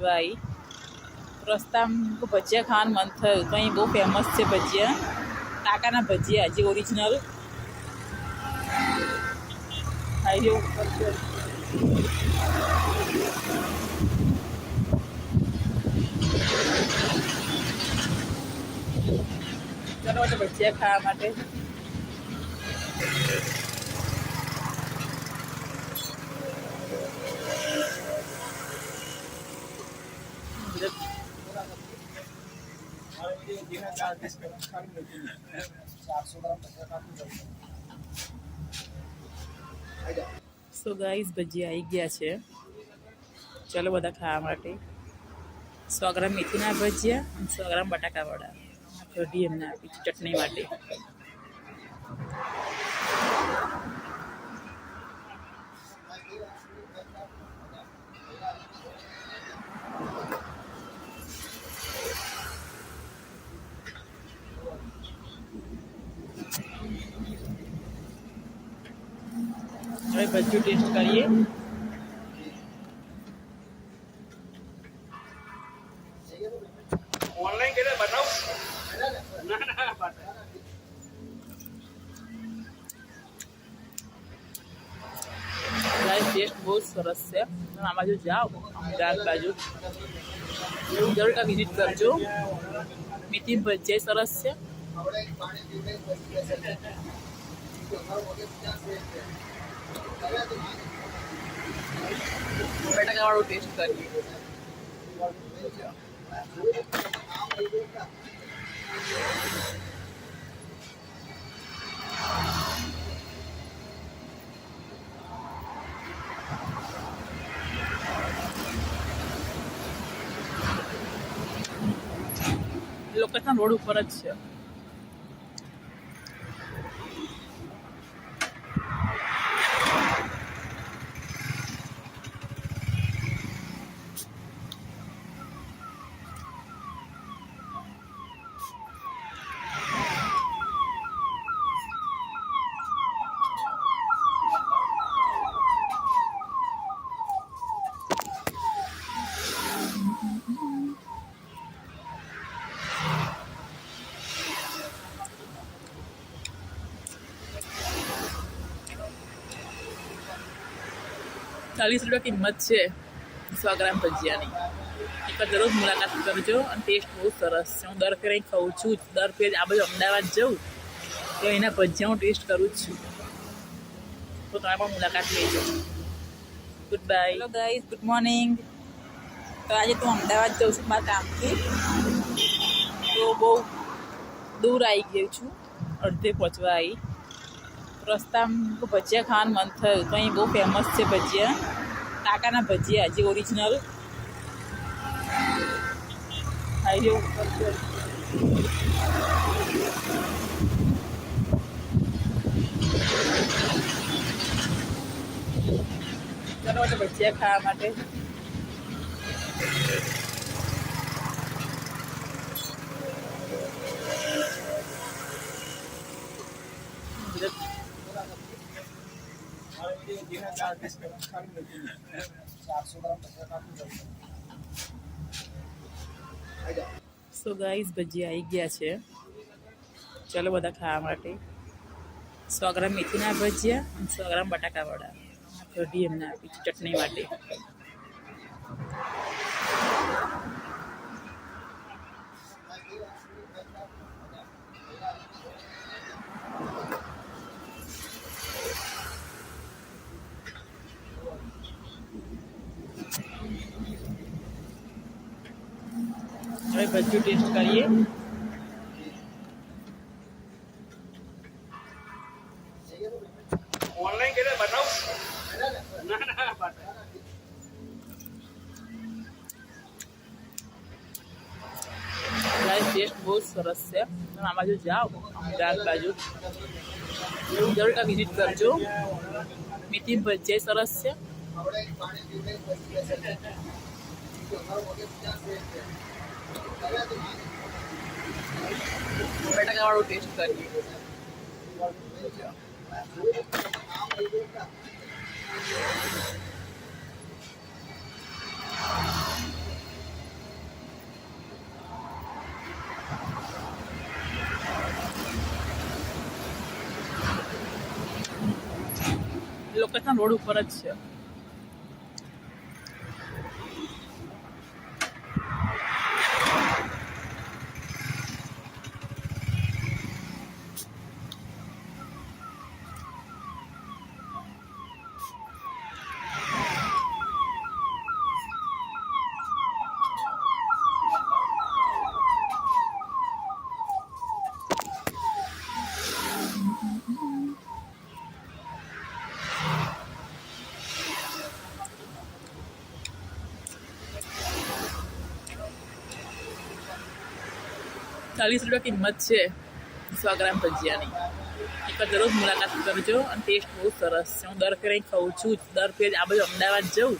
ભાઈ રસ્તામાં ભજીયા ખાવાનું મન થયું તો અહીં બહુ ફેમસ છે ભજીયા, કાકાના ભજીયા જે ઓરિજિનલ હાઈવે ઉપર છે. ચાલો ભજીયા ખાવા માટે. સો ગાઈસ ભજીયા આવી ગયા છે, ચાલો બધા ખાવા માટે. 100 ગ્રામ મેથીના ભજીયા અને 100 ગ્રામ બટાકા વડા કઢી એમને આપી છે ચટણી માટે. હવે ભજીયું ટેસ્ટ કરીએ. ઓનલાઈન કે બતાવ ટેસ્ટ બહુ સરસ છે. આ બાજુ જાઓ અમદાવાદ બાજુ જરૂર વિઝિટ કરજો. મેથી ભજીયા સરસ છે. બટાકા વાળું ટેસ્ટ કરીએ. લોકેશન રોડ ઉપર જ છે. ₹40 કિંમત છે 100 ગ્રામ ભજીયાની. એક દરરોજ મુલાકાત કરજો અને ટેસ્ટ બહુ સરસ છે. હું દર ફેરે અહીં ખાઉં છું. દર ફેર આ બાજુ અમદાવાદ જાઉં તો એના ભજીયા હું ટેસ્ટ કરું જ છું. તો તમે પણ મુલાકાત લેજો. Good bye. Hello guys, good morning. તો આજે હું અમદાવાદ જાઉં છું મારા કામથી. તો બહુ દૂર આવી ગયું છું, અડધે પહોંચવા આવી. રસ્તામાં ભજીયા ખાવાનું મન થયું તો અહીં બહુ ફેમસ છે ભજીયા, કાકાના ભજીયા જે ઓરિજિનલ હાઈવે ઉપર છે. ચાલો ભજીયા ખાવા માટે. સો ગાઈસ ભજીયા આવી ગયા છે, ચાલો બધા ખાવા માટે. 100 ગ્રામ મેથીના ભજીયા અને 100 ગ્રામ બટાકા વડા કઢી એમને આપી છે ચટણી માટે. હવે ભજીયું ટેસ્ટ કરીએ. ઓનલાઈન કે બતાવ ટેસ્ટ બહુ સરસ છે. તમે આ બાજુ જાઓ અમદાવાદ બાજુ જરૂર વિઝિટ કરજો. મેથી ભજીયા સરસ છે. બટાકા વાળું ટેસ્ટ કરીએ. લોકેશન રોડ ઉપર જ છે. ₹40 કિંમત છે 100 ગ્રામ ભજીયાની. એકવાર જરૂર મુલાકાત કરજો અને ટેસ્ટ બહુ સરસ છે. હું દર ફેરે અહીં ખાઉં છું. દર ફેરે આ બાજુ અમદાવાદ જાઉં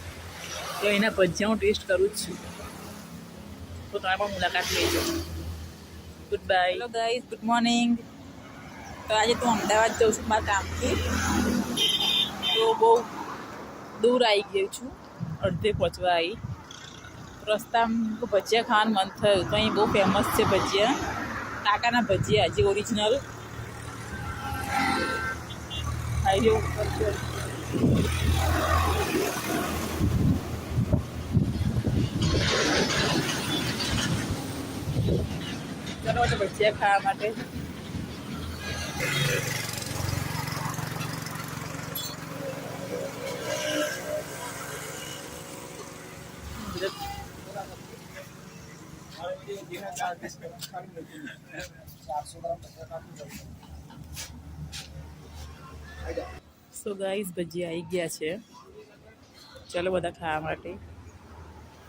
તો એના ભજીયા હું ટેસ્ટ કરું જ છું. તો તમે પણ મુલાકાત લેજો. Good bye. Hello guys, good morning. તો આજે હું અમદાવાદ જાઉં છું મારા કામથી. તો બહુ દૂર આવી ગયું છું, અડધે પહોંચવા આવી. રસ્તામાં ભજીયા ખાવાનું મન થયું તો અહીં બહુ ફેમસ છે ભજીયા, કાકાના ભજીયા જે ઓરિજિનલ હાઈવે ઉપર છે. ચાલો ભજીયા ખાવા માટે. સો ગાઈઝ, ભજીયા આવી ગયા છે. ચાલો બધા ખાવા માટે.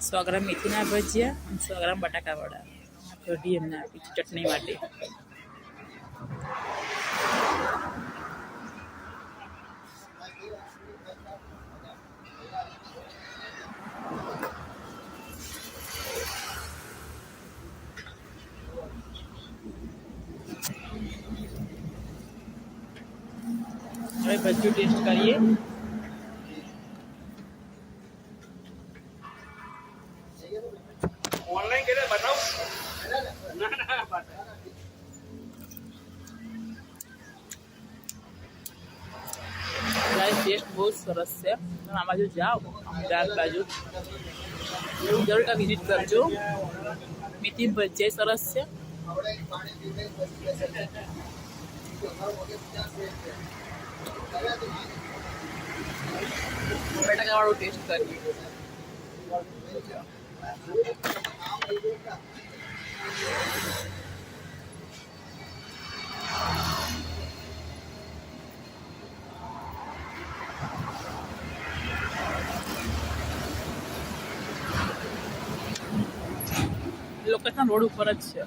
100 ગ્રામ મેથીના ભજીયા અને 100 ગ્રામ બટાકા વડા. કઢી એમને આપી છે ચટણી માટે. હવે ભજીયું ટેસ્ટ કરીએ. ઓનલાઈન કે બતાવ ના ના ટેસ્ટ બહુ સરસ છે. તમે આ બાજુ જાઓ, અમદાવાદ બાજુ જરૂર વિઝિટ કરજો. મેથી ભજીયા સરસ છે. બટાકા વાળું ટેસ્ટ કરીએ. લોકેશન રોડ ઉપર જ છે.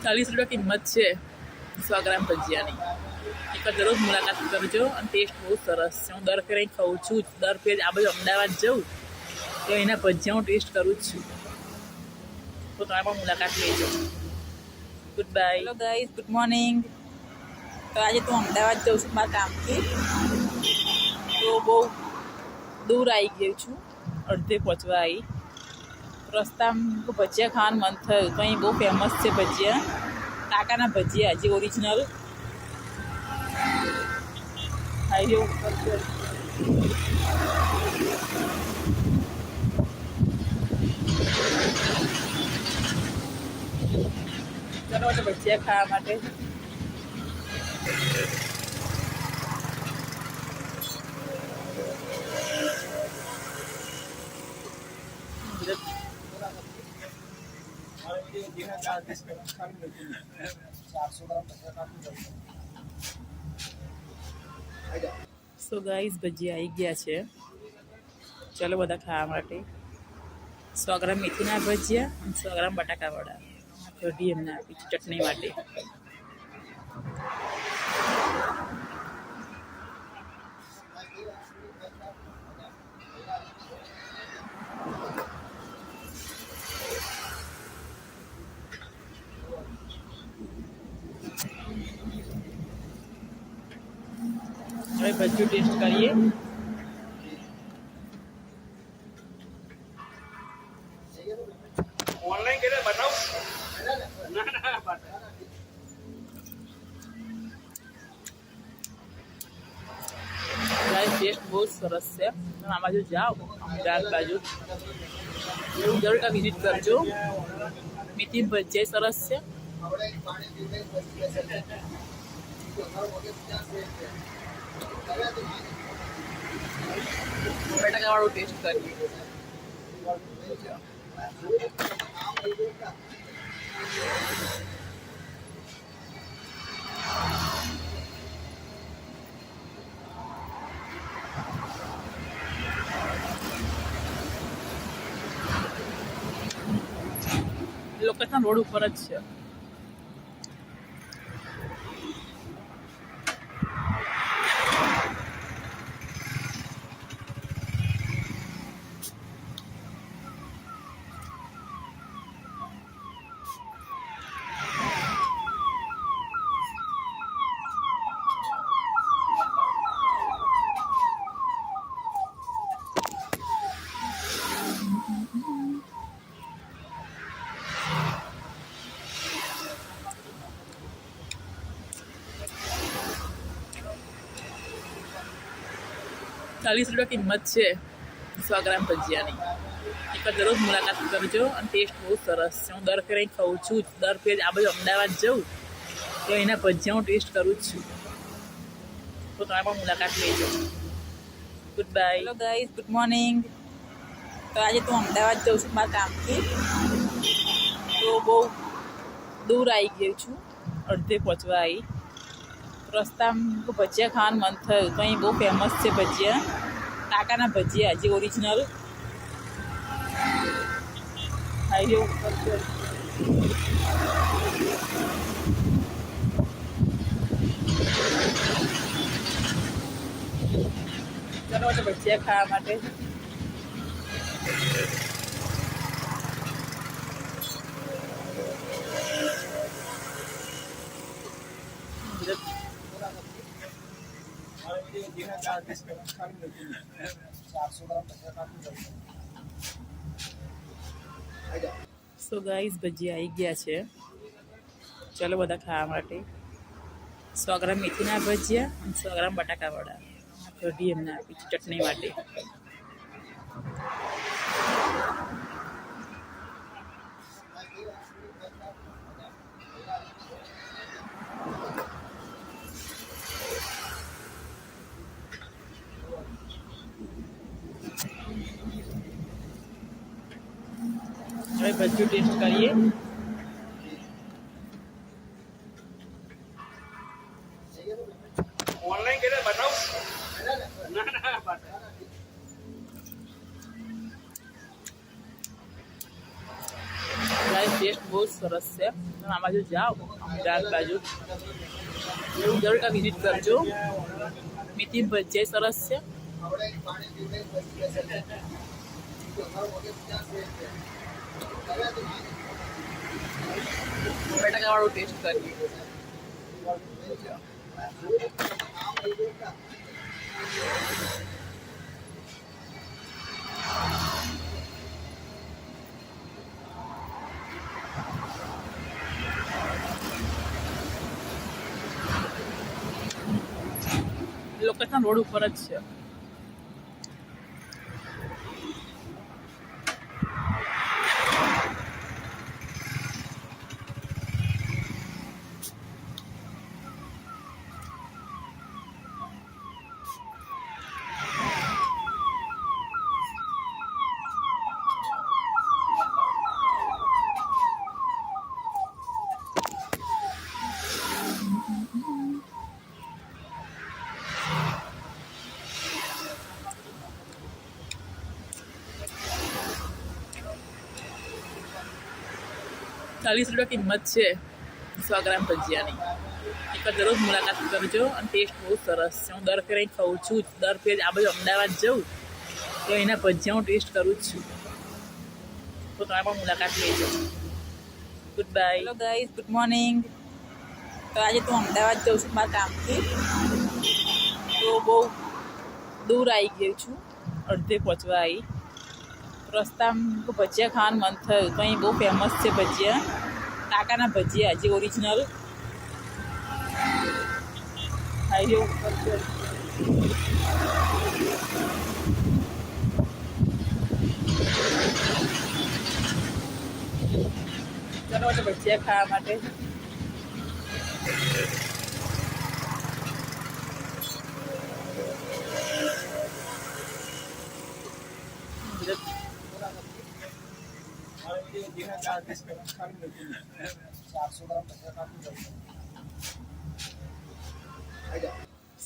₹40 કિંમત છે 100 ગ્રામ ભજીયાની. એકવાર જરૂર મુલાકાત કરજો અને ટેસ્ટ બહુ સરસ છે. હું દર ફેરે અહીં ખાઉં છું. દર ફેરે આ બાજુ અમદાવાદ જાઉં તો એના ભજીયા હું ટેસ્ટ કરું જ છું. તો તમે પણ મુલાકાત લેજો. Good bye. Hello guys, good morning. તો આજે હું અમદાવાદ જાઉં છું મારા કામથી. તો બહુ દૂર આવી ગયું છું, અડધે પહોંચવા આવી. રસ્તામાં ભજીયા ખાવાનું મન થયું તો અહીં બહુ ફેમસ છે ભજીયા, કાકાના ભજીયા જે ઓરિજિનલ હાઈવે ઉપર છે. ચાલો ભજીયા ખાવા માટે. સો ગાઈઝ, ભજીયા આવી ગયા છે. ચાલો બધા ખાવા માટે. 100 ગ્રામ મેથીના ભજીયા અને 100 ગ્રામ બટાકા વડા. કઢી એમને આપી છે ચટણી માટે. હવે બધું ટેસ્ટ કરીએ. ઓનલાઈન કે બતાવ ના ના ગાઈસ ટેસ્ટ બહુ સરસ છે. તમે આ બાજુ જાઓ અમદાવાદ બાજુ એવું જરૂર કાંઈ વિઝિટ કરજો. મેથી ભજીયા સરસ છે. બટાકાવાળું ટેસ્ટ કરીએ. લોકેશન રોડ ઉપર જ છે. ₹40 કિંમત છે 100 ગ્રામ ભજીયાની. એકવાર જરૂર મુલાકાત કરજો અને ટેસ્ટ બહુ સરસ છે. હું દર ફેરે અહીં ખાઉં છું. દર ફેરે આ બાજુ અમદાવાદ જાઉં તો એના ભજીયા હું ટેસ્ટ કરું જ છું. તો તમે પણ મુલાકાત લેજો. Good bye. Hello guys, good morning. તો આજે હું અમદાવાદ જાઉં છું મારા કામથી. તો બહુ દૂર આવી ગઈ છું, અડધે પહોંચવા આવી. રસ્તામાં ભજીયા ખાવાનું મન થયું તો અહીં બહુ ફેમસ છે ભજીયા. કાકાના ભજીયા જે ઓરિજિનલ હાઈવે ઉપર છે. ચાલો ભજીયા ખાવા માટે. સો ગાઈઝ ભજીયા આવી ગયા છે. ચાલો બધા ખાવા માટે. 100 ગ્રામ મેથીના ભજીયા અને 100 ગ્રામ બટાકાવાળા. કઢી એમને આપી છે ચટણી માટે. હવે બધું ટેસ્ટ કરીએ. ઓનલાઈન કે બતાવ ના ના ગાઈસ ટેસ્ટ બહુ સરસ છે. તમે આ બાજુ જાઓ અમદાવાદ બાજુ એવું જરૂર કાંઈ વિઝિટ કરજો. મેથી ભજીયા સરસ છે. બટાકાવાળું ટેસ્ટ કરીએ. લોકેશન રોડ ઉપર જ છે. ₹40 કિંમત છે 100 ગ્રામ ભજીયાની. એકવાર જરૂર મુલાકાત કરજો અને ટેસ્ટ બહુ સરસ છે. હું દર ફેરે અહીં ખાઉં છું. દર ફેરે આ બાજુ અમદાવાદ જાઉં તો એના ભજીયા હું ટેસ્ટ કરું જ છું. તો તમે પણ મુલાકાત લેજો. Good bye. Hello guys, good morning. તો આજે હું અમદાવાદ જાઉં છું મારા કામથી. તો બહુ દૂર આવી ગઈ છું, અડધે પહોંચવા આવી. રસ્તામાં ભજીયા ખાવાનું મન થયું તો અહીં બહુ ફેમસ છે ભજીયા, કાકાના ભજીયા જે ઓરિજિનલ હાઈવે ઉપર છે. ચાલો એટલે ભજીયા ખાવા માટે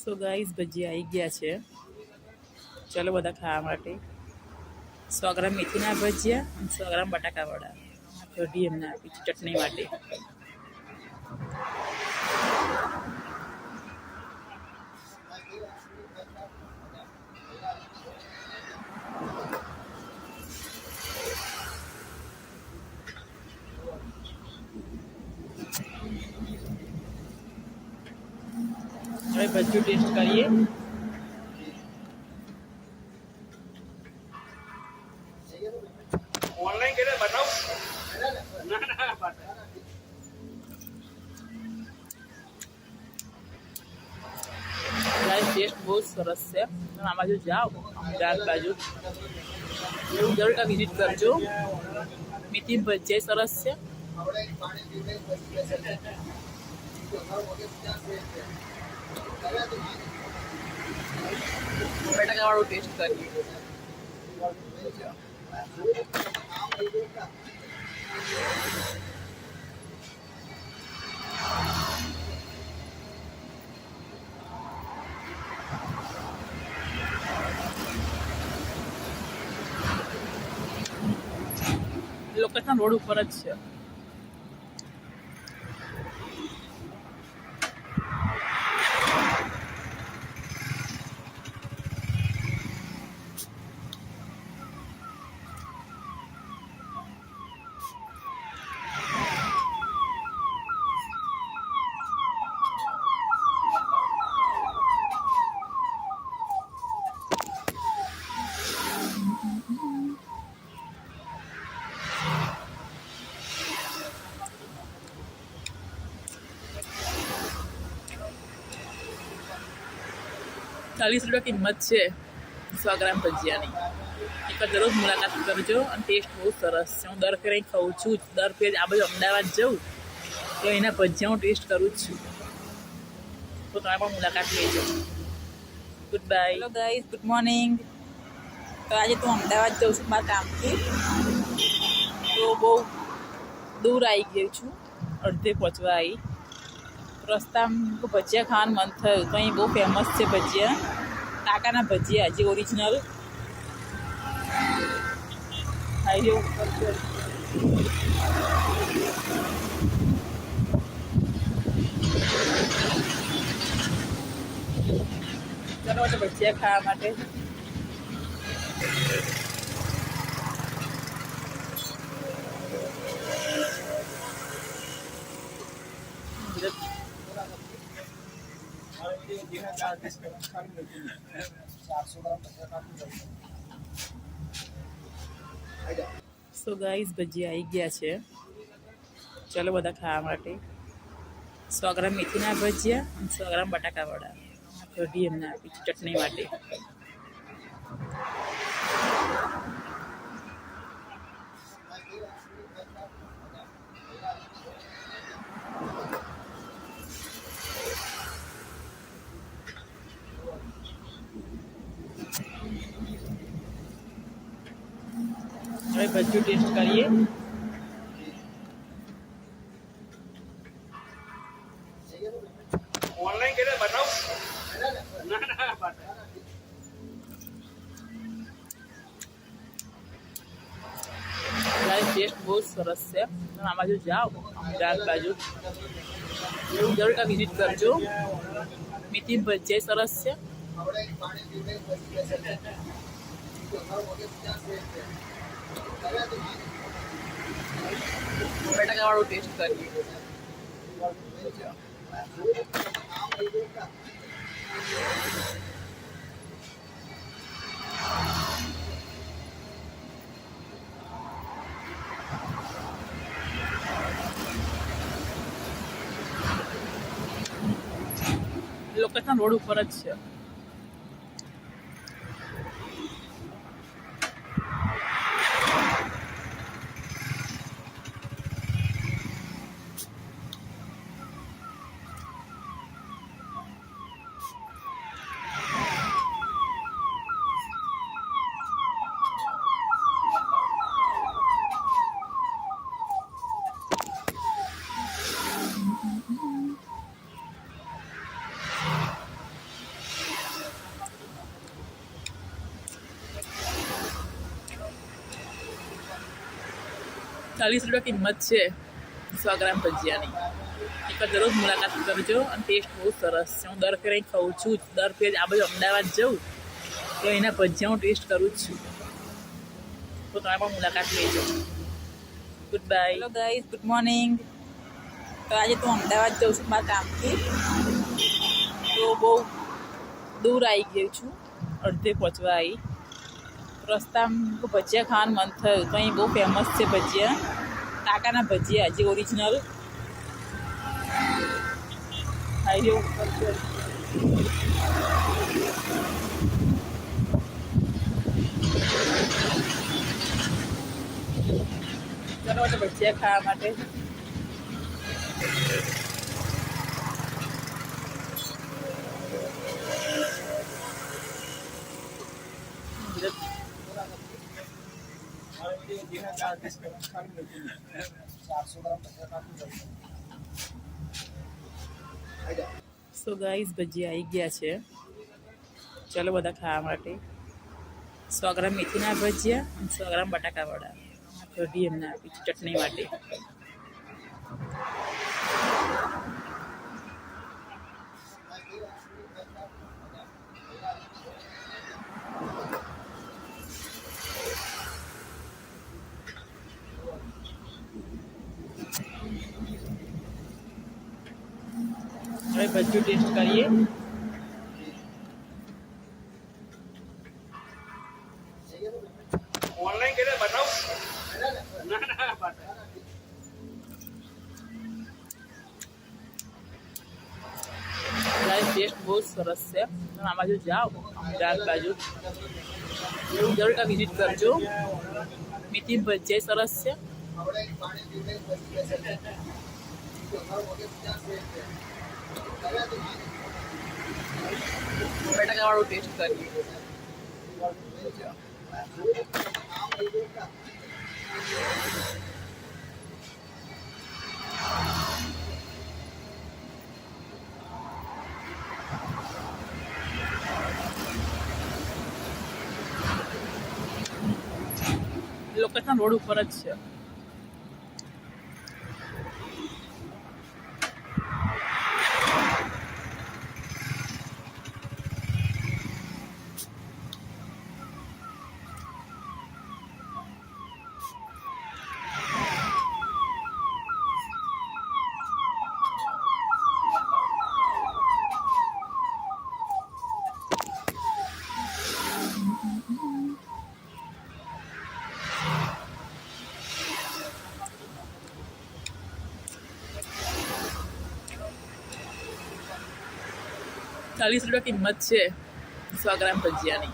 સો ગાઈઝ ભજીયા આવી ગયા છે. ચાલો બધા ખાવા માટે. 100 ગ્રામ મેથીના ભજીયા અને 100 ગ્રામ બટાકાવડા. કઢી એમને આપી છે ચટણી માટે. હવે ભજીયું ટેસ્ટ કરીએ. ઓનલાઈન કરીને બતાવ. ના ના ટેસ્ટ બહુ સરસ છે. તમે આ બાજુ જાઓ, અમદાવાદ બાજુ જરૂર વિઝિટ કરજો. મેથી ભજીયા સરસ છે. બટાકાવાળું ટેસ્ટ કરીએ. લોકેશન રોડ ઉપર જ છે. ₹40 કિંમત છે 100 ગ્રામ ભજીયાની. એકવાર જરૂર મુલાકાત કરજો અને ટેસ્ટ બહુ સરસ છે. હું દર ફેરે અહીં ખાઉં છું. દર ફેરે આ બાજુ અમદાવાદ જાઉં તો એના ભજીયા હું ટેસ્ટ કરું જ છું. તો તમે પણ મુલાકાત લેજો. Good bye. Hello guys, good morning. તો આજે હું અમદાવાદ જાઉં છું મારા કામથી. તો બહુ દૂર આવી ગઈ છું, અડધે પહોંચવા આવી. રસ્તામાં ભજીયા ખાવાનું મન થયું તો અહીં બહુ ફેમસ છે ભજીયા, કાકાના ભજીયા જે ઓરિજિનલ હાઈવે ઉપર છે. ચાલો એટલે ભજીયા ખાવા માટે સો ગાઈઝ ભજીયા આવી ગયા છે. ચાલો બધા ખાવા માટે. 100 ગ્રામ મેથીના ભજીયા અને 100 ગ્રામ બટાકાવડા. કઢી એમને આપી છે ચટણી માટે. હવે ભજીયું ટેસ્ટ કરીએ. ઓનલાઈન કરીને બતાવ. ના ના ટેસ્ટ ટેસ્ટ બહુ જ સરસ છે. તમે આ બાજુ જાઓ, અમદાવાદ બાજુ જરૂર કાં વિઝિટ કરજો. મેથી ભજીયા સરસ છે. બટાકાવાળું ટેસ્ટ કરીએ. લોકેશન રોડ ઉપર જ છે. ₹40 કિંમત છે 100 ગ્રામ ભજીયાની. એકવાર જરૂર મુલાકાત કરજો. અને ટેસ્ટ બહુ સરસ છે. હું દર ફેરે અહીં ખાઉં છું. દર ફેરે આ બાજુ અમદાવાદ જાઉં તો એના ભજીયા હું ટેસ્ટ કરું જ છું. તો તમે પણ મુલાકાત લેજો. Good bye. Hello guys, good morning. તો આજે હું અમદાવાદ જાઉં છું મારા કામથી. તો બહુ દૂર આવી ગઈ છું, અડધે પહોંચવા આવી. રસ્તામાં ભજીયા ખાવાનું મન થયું તો અહીં બહુ ફેમસ છે ભજીયા. કાકાના ભજીયા જે ઓરિજિનલ હાઈવે ઉપર છે. ચાલો ભજીયા ખાવા માટે. સો ગાઈઝ, ભજીયા આવી ગયા છે. ચાલો બધા ખાવા માટે. 100 ગ્રામ મેથીના ભજીયા અને 100 ગ્રામ બટાકાવાળા. કઢી એમને આપી છે ચટણી માટે. હવે ભજીયું ટેસ્ટ કરીએ. ઓનલાઈન કરે બતાવ. ના ના ટેસ્ટ બહુ જ સરસ છે. તમે આ બાજુ જાઓ, અમદાવાદ બાજુ જરૂર કાં વિઝિટ કરજો. મેથી ભજીયા સરસ છે. બટાકાવાળું ટેસ્ટ કરીએ. લોકેશન રોડ ઉપર જ છે. ₹40 કિંમત છે 100 ગ્રામ ભજીયાની.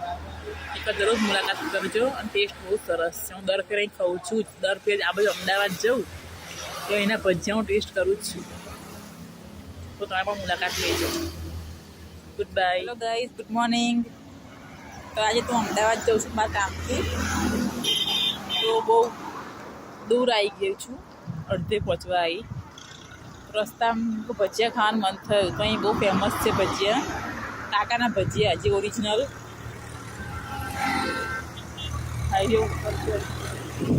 એકવાર જરૂર મુલાકાત કરજો. અને ટેસ્ટ બહુ સરસ છે. હું દર ફેરે અહીં ખાઉં છું. દર ફેરે આ બાજુ અમદાવાદ જાઉં તો એના ભજીયા હું ટેસ્ટ કરું જ છું. તો તમે પણ મુલાકાત લેજો. Good bye. Hello guys, good morning. તો આજે હું અમદાવાદ જાઉં છું મારા કામથી. તો બહુ દૂર આવી ગઈ છું, અડધે પહોંચવા આવી. રસ્તામાં ભજીયા ખાવાનું મન થયું તો અહીં બહુ ફેમસ છે ભજીયા. કાકાના ભજીયા જે ઓરિજિનલ હાઈવે ઉપર છે. ચાલો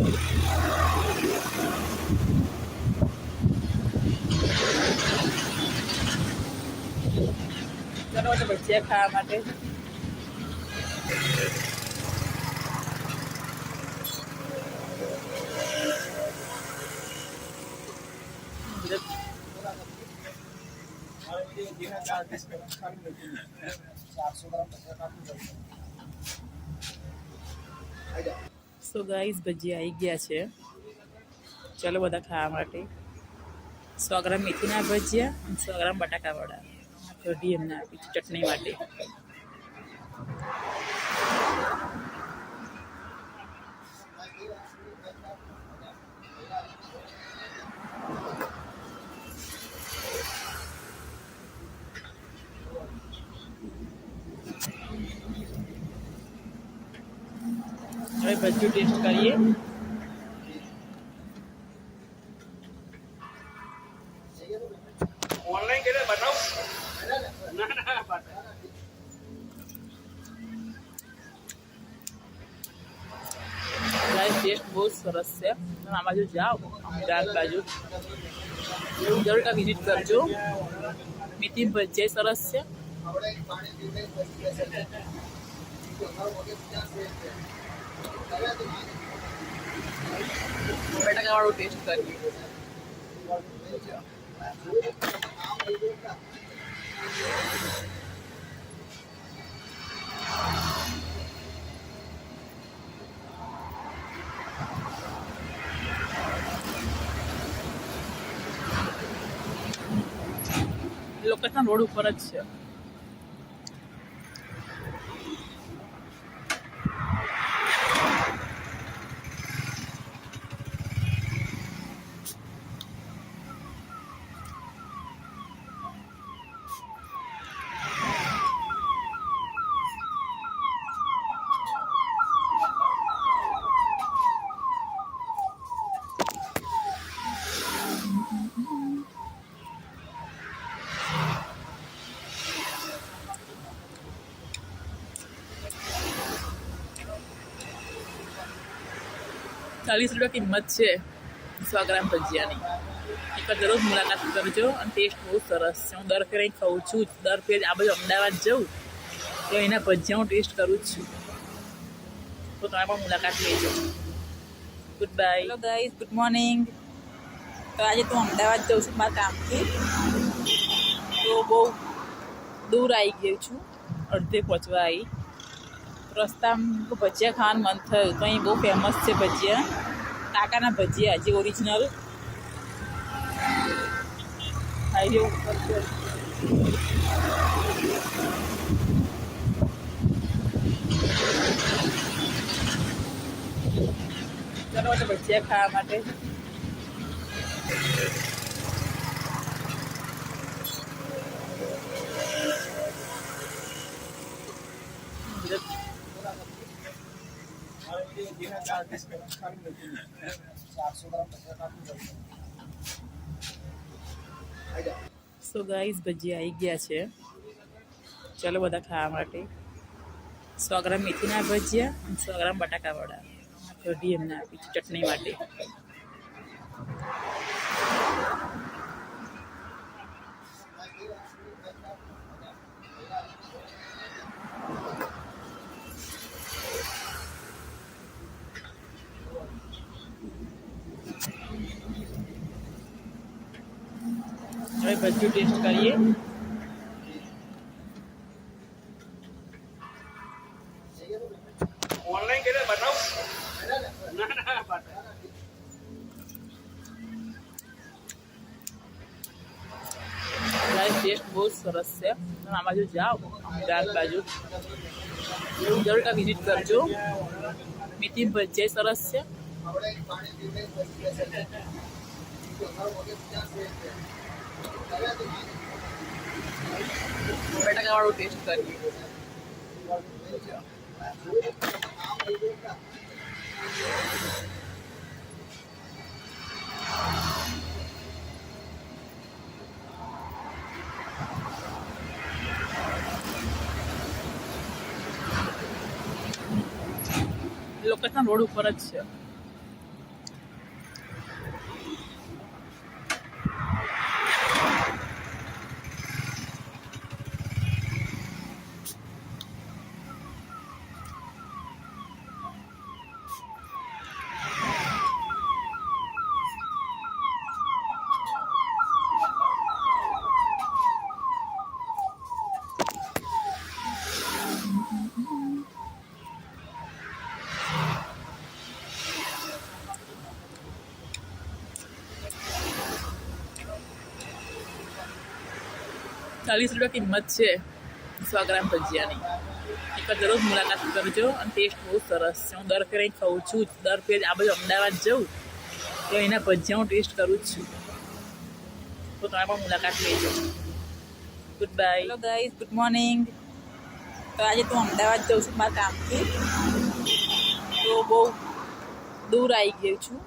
એટલે ભજીયા ખાવા માટે સો ગાઈઝ ભજીયા આવી ગયા છે. ચાલો બધા ખાવા માટે 100 ગ્રામ મેથીના ભજીયા અને 100 ગ્રામ બટાકા વડા કઢી એમને આપી છે ચટણી માટે. હવે ભજીયું ટેસ્ટ કરીએ. ઓનલાઈન કે બતાવ ના ના ગાઈસ ટેસ્ટ બહુ સરસ છે. તમે આ બાજુ જાઓ અમદાવાદ બાજુ જરૂર કા વિઝિટ કરજો. મેથી ભજીયા સરસ છે. બટાકા વાળું ટેસ્ટ કરીએ. લોકેશન રોડ ઉપર જ છે. ₹40 કિંમત છે 100 ગ્રામ ભજીયાની. એકવાર જરૂર મુલાકાત કરજો અને ટેસ્ટ બહુ સરસ છે. હું દર ફેરે અહીં ખાઉં છું. દર ફેરે આ બાજુ અમદાવાદ જાઉં તો એના ભજીયા હું ટેસ્ટ કરું જ છું. તો તમે પણ મુલાકાત લેજો. Good bye. Hello guys, good morning. તો આજે હું અમદાવાદ જાઉં છું મારા કામથી. તો બહુ દૂર આવી ગઈ છું, અડધે પહોંચવા આવી. રસ્તામાં ભજીયા ખાવાનું મન થયું તો અહીં બહુ ફેમસ છે ભજીયા. કાકાના ભજીયા જે ઓરિજિનલ હાઈવે ઉપર છે. ચાલો એટલે ભજીયા ખાવા માટે સો ગાઈઝ ભજીયા આવી ગયા છે. ચાલો બધા ખાવા માટે 100 ગ્રામ મેથીના ભજીયા અને 100 ગ્રામ બટાકા વડા કઢી એમને આપી છે ચટણી માટે. હવે ભજીયું ટેસ્ટ કરીએ. ઓનલાઈન કે બતાવ ના ના ટેસ્ટ બહુ સરસ છે. તમે આ બાજુ જાઓ અમદાવાદ બાજુ જરૂર કા વિઝિટ કરજો. મેથી ભજીયા સરસ છે. બટાકા વાળું ટેસ્ટ કરીએ. લોકેશન રોડ ઉપર જ છે. ₹40 કિંમત છે 100 ગ્રામ ભજીયાની. એકવાર જરૂર મુલાકાત કરજો અને ટેસ્ટ બહુ સરસ છે. હું દર ફેરે અહીં ખાઉં છું. દર ફેરે આ બાજુ અમદાવાદ જાઉં તો એના ભજીયા હું ટેસ્ટ કરું જ છું. તો તમે પણ મુલાકાત લેજો. Good bye. Hello guys, good morning. તો આજે હું અમદાવાદ જાઉં છું મારા કામથી. તો બહુ દૂર આવી ગઈ છું,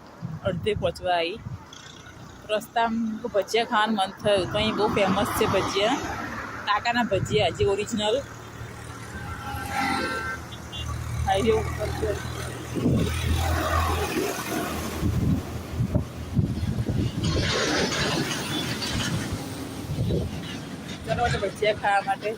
અડધે પહોંચવા આવી. રસ્તામાં ભજીયા ખાવાનું મન થયું તો અહીં બહુ ફેમસ છે ભજીયા, કાકાના ભજીયા જે ઓરિજિનલ હાઈવે ઉપર છે. ચાલો ભજીયા ખાવા માટે.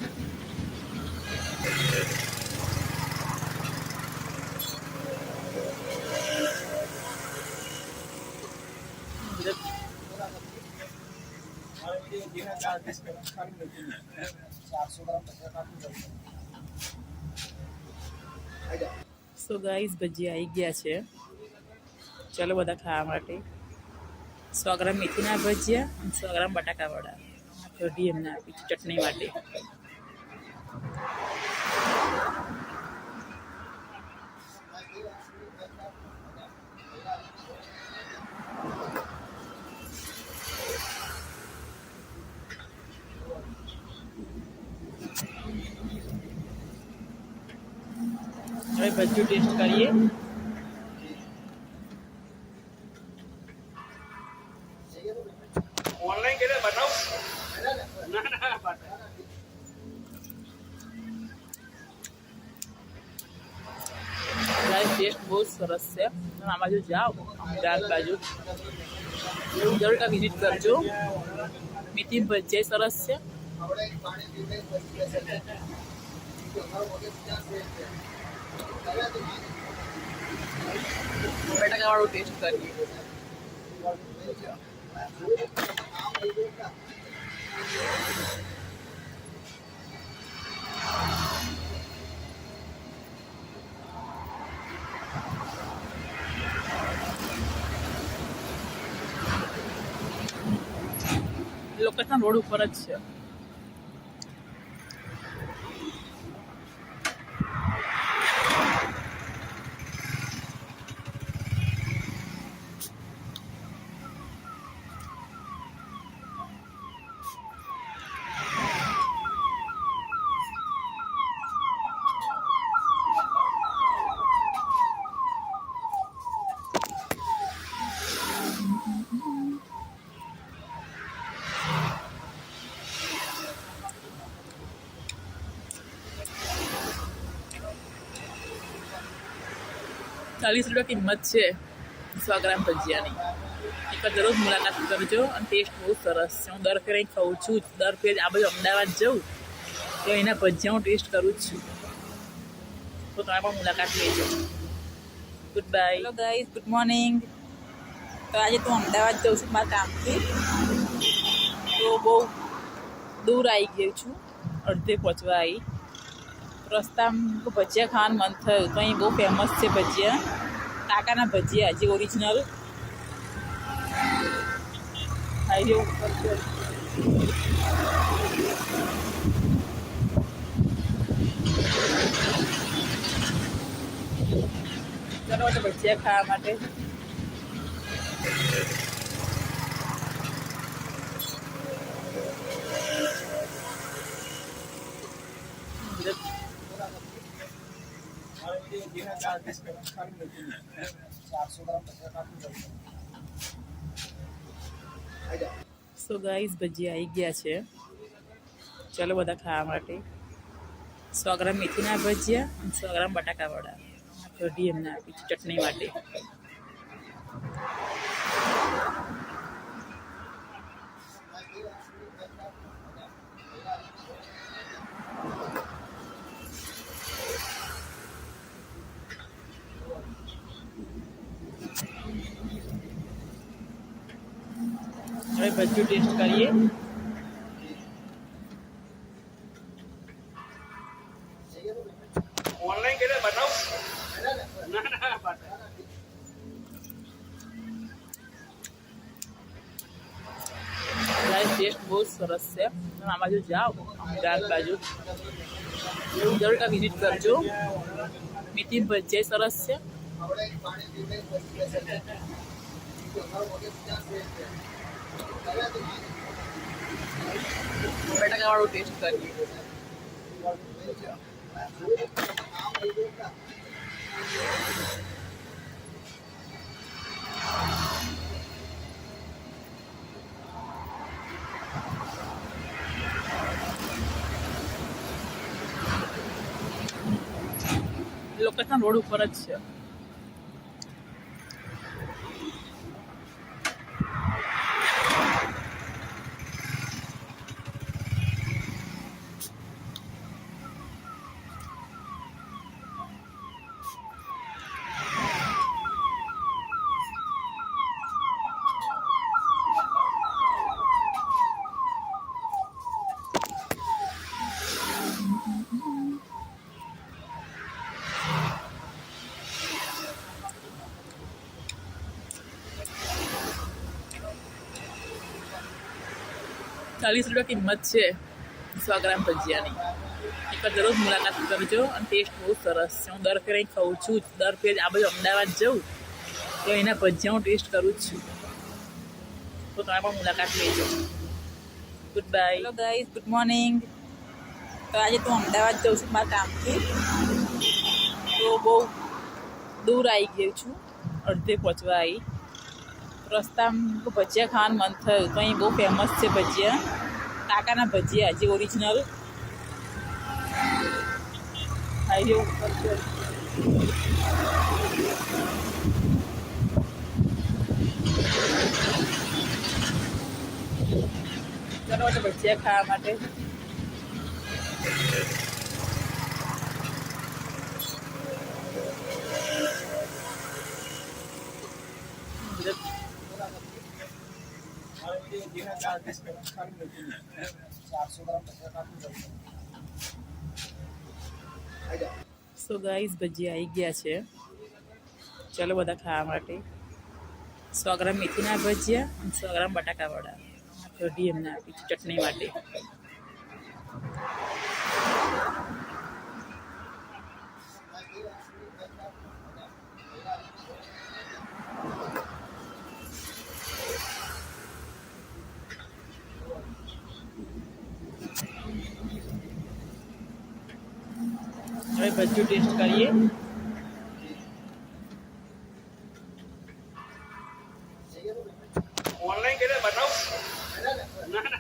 સો ગાઈઝ, ભજીયા આવી ગયા છે. ચાલો બધા ખાવા માટે. 100 ગ્રામ મેથીના ભજીયા અને 100 ગ્રામ બટાકા વડા. કઢી એમને આપી છે ચટણી માટે. હવે ભજીયું ટેસ્ટ કરીએ. ઓનલાઈન કે બતાવ ના ના ટેસ્ટ બહુ સરસ છે. તમે આ બાજુ જાઓ, અમદાવાદ બાજુ જરૂર વિઝિટ કરજો. મેથી ભજીયા સરસ છે. બટાકા વાળું ટેસ્ટ કરીએ. લોકેશન રોડ ઉપર જ છે. ₹40 કિંમત છે 100 ગ્રામ ભજીયાની. એકવાર જરૂર મુલાકાત કરજો અને ટેસ્ટ બહુ સરસ છે. હું દર ફેરે અહીં ખાઉં છું. દર ફેરે આ બાજુ અમદાવાદ જાઉં તો એના ભજીયા હું ટેસ્ટ કરું જ છું. તો તમે પણ મુલાકાત લેજો. Good bye. Hello guys, good morning. તો આજે હું અમદાવાદ જાઉં છું મારા કામથી. તો બહુ દૂર આવી ગઈ છું, અડધે પહોંચવા આવી. રસ્તામાં ભજીયા ખાવાનું મન થયું તો અહીં બહુ ફેમસ છે ભજીયા, કાકાના ભજીયા જે ઓરિજિનલ હાઈવે ઉપર છે. ચાલો ભજીયા ખાવા માટે. સો ગાઈઝ, ભજીયા આવી ગયા છે. ચાલો બધા ખાવા માટે. 100 ગ્રામ મેથીના ભજીયા અને 100 ગ્રામ બટાકા વડા. કઢી એમને આપી છે ચટણી માટે. હવે ભજીયું ટેસ્ટ કરીએ. ઓનલાઈન કે બતાવ ના ના ટેસ્ટ બહુ જ સરસ છે. તમે આ બાજુ જાઓ અમદાવાદ બાજુ જરૂર કાં વિઝિટ કરજો. મેથી ભજીયા સરસ છે. બટાકાવાળું ટેસ્ટ કરીએ. લોકેશન રોડ ઉપર જ છે. ₹40 કિંમત છે 100 ગ્રામ ભજીયાની. એકવાર જરૂર મુલાકાત કરજો. અને ટેસ્ટ બહુ સરસ છે. હું દર ફેરે અહીં ખાઉં છું. દર ફેરે આ બાજુ અમદાવાદ જાઉં તો એના ભજીયા હું ટેસ્ટ કરું જ છું. તો તમે પણ મુલાકાત લેજો. Good bye. Hello guys, good morning. તો આજે હું અમદાવાદ જાઉં છું મારા કામથી. તો બહુ દૂર આવી ગઈ છું, અડધે પહોંચવા આવી. રસ્તામાં ભજીયા ખાવાનું મન થયું તો અહીં બહુ ફેમસ છે ભજીયા. કાકાના ભજીયા જે ઓરિજિનલ હાઈવે ઉપર છે. ચાલો ભજીયા ખાવા માટે. સો ગાઈઝ, ભજીયા આવી ગયા છે. ચાલો બધા ખાવા માટે. 100 ગ્રામ મેથીના ભજીયા અને 100 ગ્રામ બટાકાવાળા. કઢી એમને આપી છે ચટણી માટે. હવે ભજીયું ટેસ્ટ કરીએ. ઓનલાઈન કરે બતાવ. ના ના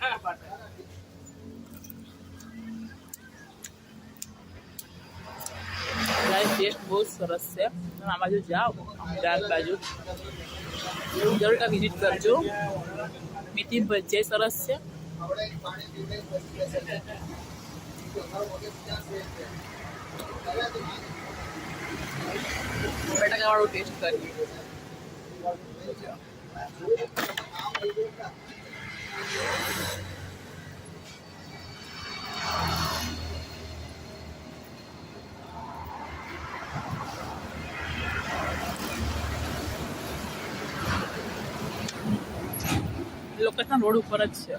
ટેસ્ટ બહુ જ સરસ છે. તમે આ બાજુ જાઓ અમદાવાદ બાજુ જરૂર કાં વિઝિટ કરજો. મેથી ભજીયા સરસ છે. બટાકાવાળું ટેસ્ટ કરીએ. લોકેશન રોડ ઉપર જ છે.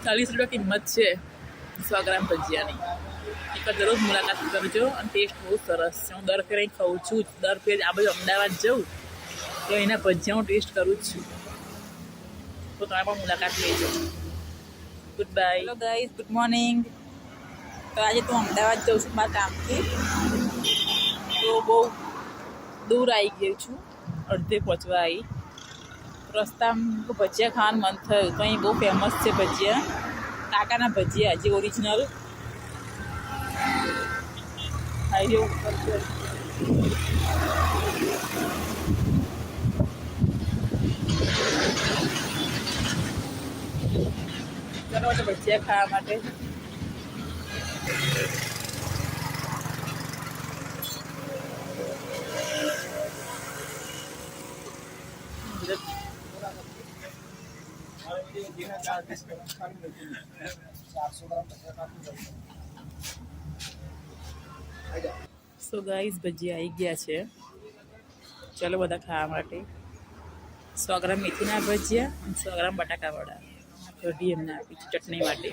₹40 કિંમત છે 100 ગ્રામ ભજીયાની. એકવાર જરૂર મુલાકાત કરજો. અને ટેસ્ટ બહુ સરસ છે. હું દર ફેરે અહીં ખાઉં છું. દર ફેરે આ બાજુ અમદાવાદ જાઉં તો એના ભજીયા હું ટેસ્ટ કરું જ છું. તો તમે પણ મુલાકાત લેજો. Good bye. Hello guys, good morning. તો આજે હું અમદાવાદ જાઉં છું મારા કામથી. તો બહુ દૂર આવી ગઈ છું, અડધે પહોંચવા આવી. રસ્તામાં ભજીયા ખાવાનું મન થયું તો અહીં બહુ ફેમસ છે ભજીયા. કાકાના ભજીયા જે ઓરિજિનલ હાઈવે ઉપર છે. ચાલો એટલે ભજીયા ખાવા માટે. સો ગાઈઝ ભજીયા આવી ગયા છે. ચાલો બધા ખાવા માટે. 100 ગ્રામ મેથીના ભજીયા અને 100 ગ્રામ બટાકા વડા. કઢી એમને આપી છે ચટણી માટે.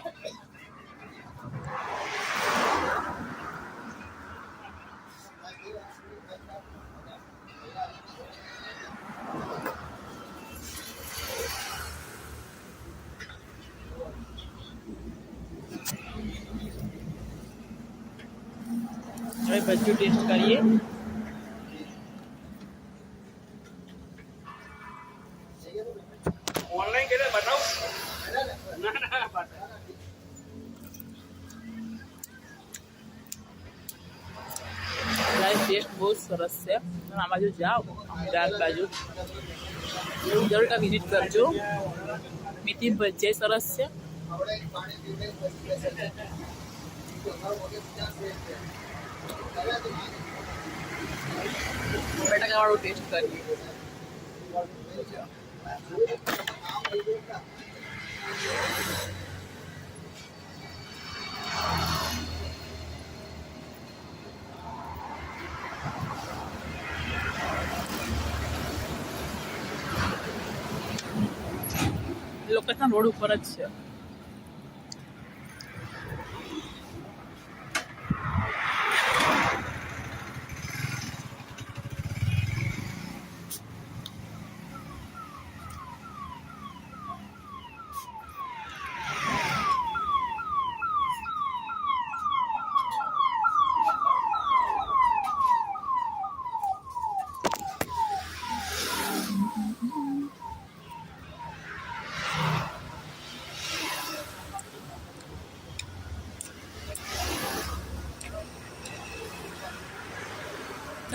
હવે ભજીયું ટેસ્ટ કરીએ. ઓનલાઈન કે બતાવ ના ના ટેસ્ટ બહુ સરસ છે. તમે આ બાજુ જાઓ અમદાવાદ બાજુ જરૂર કાં વિઝિટ કરજો. મેથી ભજીયા સરસ છે. બટાકા વાળું ટેસ્ટ કરીએ. લોકેશન રોડ ઉપર જ છે.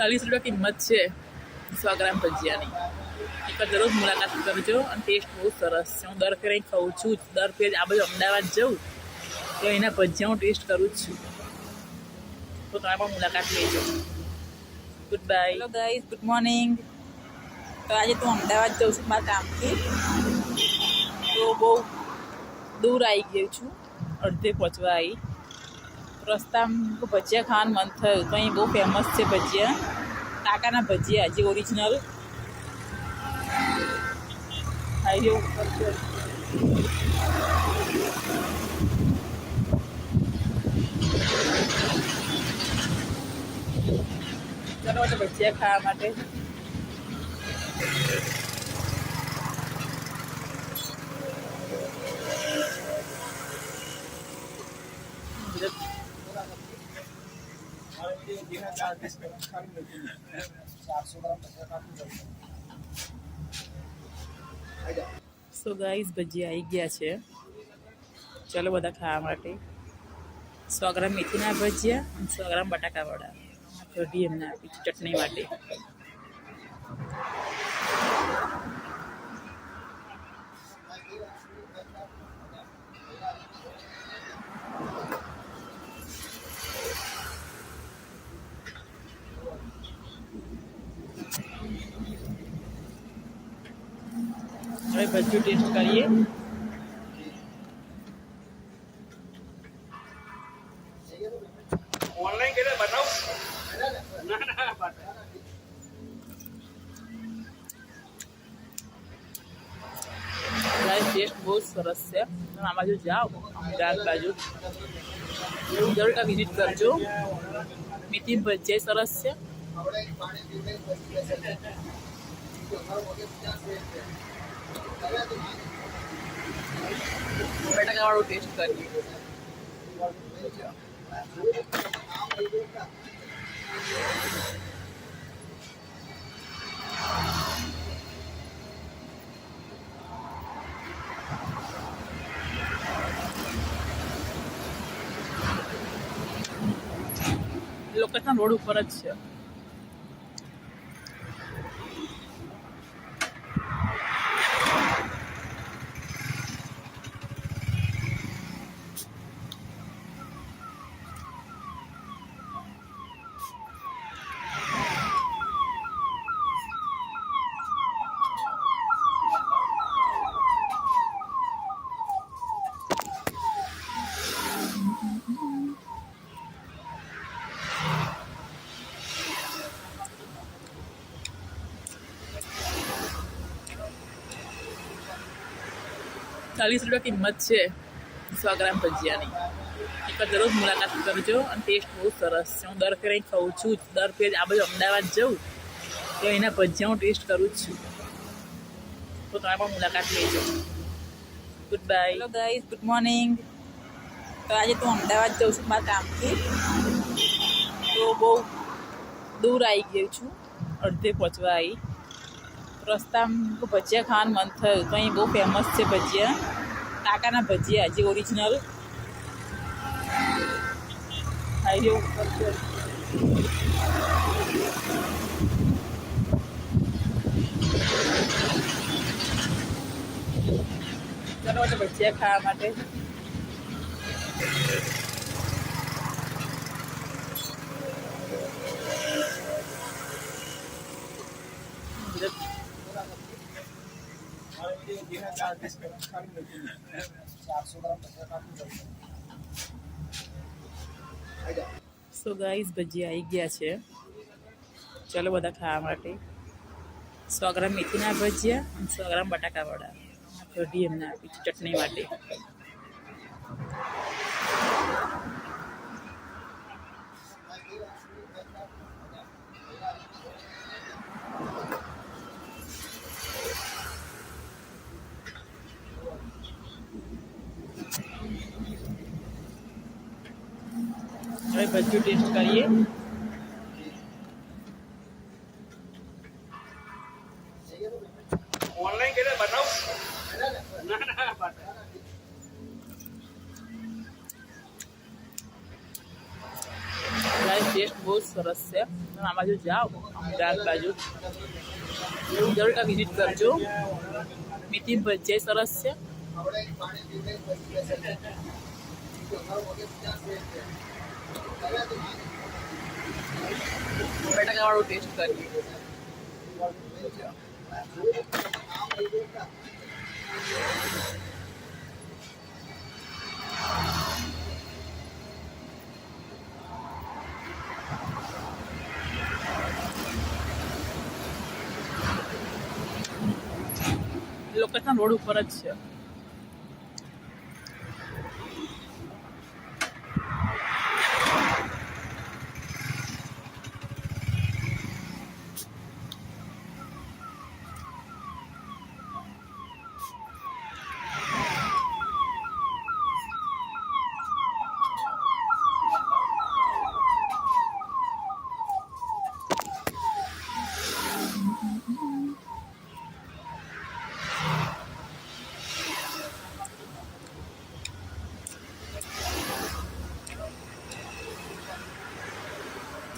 ₹40 કિંમત છે 100 ગ્રામ ભજીયાની. એકવાર જરૂર મુલાકાત કરજો અને ટેસ્ટ બહુ સરસ છે. હું દર ફેરે અહીં ખાઉં છું. દર ફેરે આ બાજુ અમદાવાદ જાઉં તો એના ભજીયા હું ટેસ્ટ કરું જ છું. તો તમે પણ મુલાકાત લેજો. Good bye. Hello guys, good morning. તો આજે હું અમદાવાદ જાઉં છું મારા કામથી. તો બહુ દૂર આવી ગયું છું, અડધે પહોંચવા આવી. રસ્તામાં ભજીયા ખાવાનું મન થયું તો અહીં બહુ ફેમસ છે ભજીયા. કાકાના ભજીયા જે ઓરિજિનલ હાઈવે ઉપર છે. ચાલો એટલે ભજીયા ખાવા માટે. સો ગાઈઝ ભજીયા આવી ગયા છે. ચાલો બધા ખાવા માટે. 100 ગ્રામ મેથીના ભજીયા અને 100 ગ્રામ બટાકા વડા. કઢી એમને આપી છે ચટણી માટે. હવે ભજીયું ટેસ્ટ કરીએ. ઓનલાઈન કે બતાવ ના ના ટેસ્ટ બહુ સરસ છે. તમે આ બાજુ જાઓ અમદાવાદ બાજુ જરૂર કાં વિઝિટ કરજો. મેથી ભજીયા સરસ છે. બટાકા વાળું ટેસ્ટ કરીએ. લોકેશન રોડ ઉપર જ છે. ₹40 કિંમત છે 100 ગ્રામ ભજીયાની. એકવાર જરૂર મુલાકાત કરજો અને ટેસ્ટ બહુ સરસ છે. હું દર ફેરે અહીં ખાઉં છું. દર ફેરે આ બાજુ અમદાવાદ જાઉં તો એના ભજીયા હું ટેસ્ટ કરું જ છું. તો તમે પણ મુલાકાત લેજો. Good bye. Hello guys, good morning. તો આજે તો અમદાવાદ જાઉં છું મારા કામથી. તો બહુ દૂર આવી ગયું છું, અડધે પહોંચવા આવી. રસ્તામાં ભજીયા ખાવાનું મન થયું તો અહીં બહુ ફેમસ છે ભજીયા, કાકાના ભજીયા જે ઓરિજિનલ હાઈવે ઉપર છે. ચાલો ભજીયા ખાવા માટે. સો ગાઈઝ, ભજીયા આવી ગયા છે. ચાલો બધા ખાવા માટે. 100 ગ્રામ મેથીના ભજીયા અને 100 ગ્રામ બટાકા વડા. કઢી એમને આપી છે ચટણી માટે. હવે ભજીયું ટેસ્ટ કરીએ. ઓનલાઈન કેને બતાવ ના ના ટેસ્ટ બહુ સરસ છે. તમે આ બાજુ જાઓ, અમદાવાદ બાજુ જરૂર વિઝિટ કરજો. મેથી ભજીયા સરસ છે. બટાકા વાળું ટેસ્ટ કરીએ. લોકેશન રોડ ઉપર જ છે.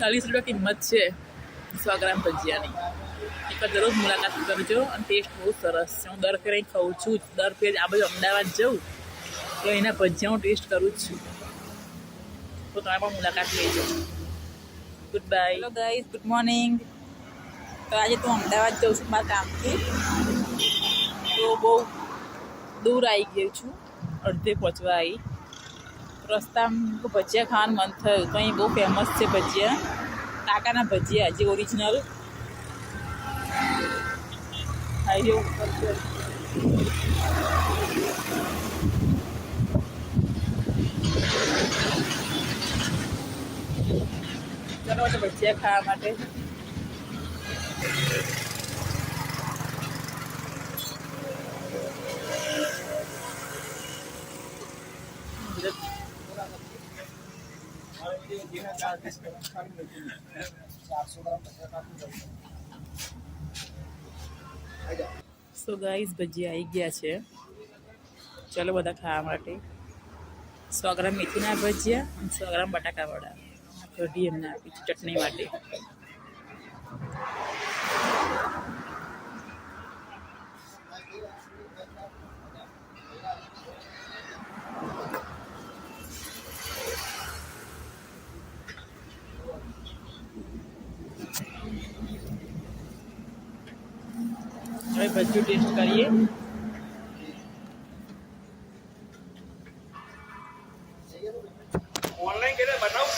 ₹40 કિંમત છે 100 ગ્રામ ભજીયાની. એકવાર જરૂર મુલાકાત કરજો અને ટેસ્ટ બહુ સરસ છે. હું દર ફેરે અહીં ખાઉં છું. દર ફેરે આ બાજુ અમદાવાદ જાઉં તો એના ભજીયા હું ટેસ્ટ કરું જ છું. તો તમે પણ મુલાકાત લેજો. Good bye. Hello guys, good morning. તો આજે તો અમદાવાદ જાઉં છું મારા કામથી. તો બહુ દૂર આવી ગયું છું, અડધે પહોંચવા આવી. રસ્તામાં ભજીયા ખાવાનું મન થયું તો અહીં બહુ ફેમસ છે ભજીયા, કાકાના ભજીયા જે ઓરિજિનલ હાઈવે ઉપર છે. ચાલો ભજીયા ખાવા માટે. સો ગાઈઝ, ભજીયા આવી ગયા છે. ચાલો બધા ખાવા માટે. 100 ગ્રામ મેથીના ભજીયા અને 100 ગ્રામ બટાકા વડા. કઢી એમને આપી છે ચટણી માટે. હવે ભજીયું ટેસ્ટ કરીએ. ઓનલાઈન કેને બતાવ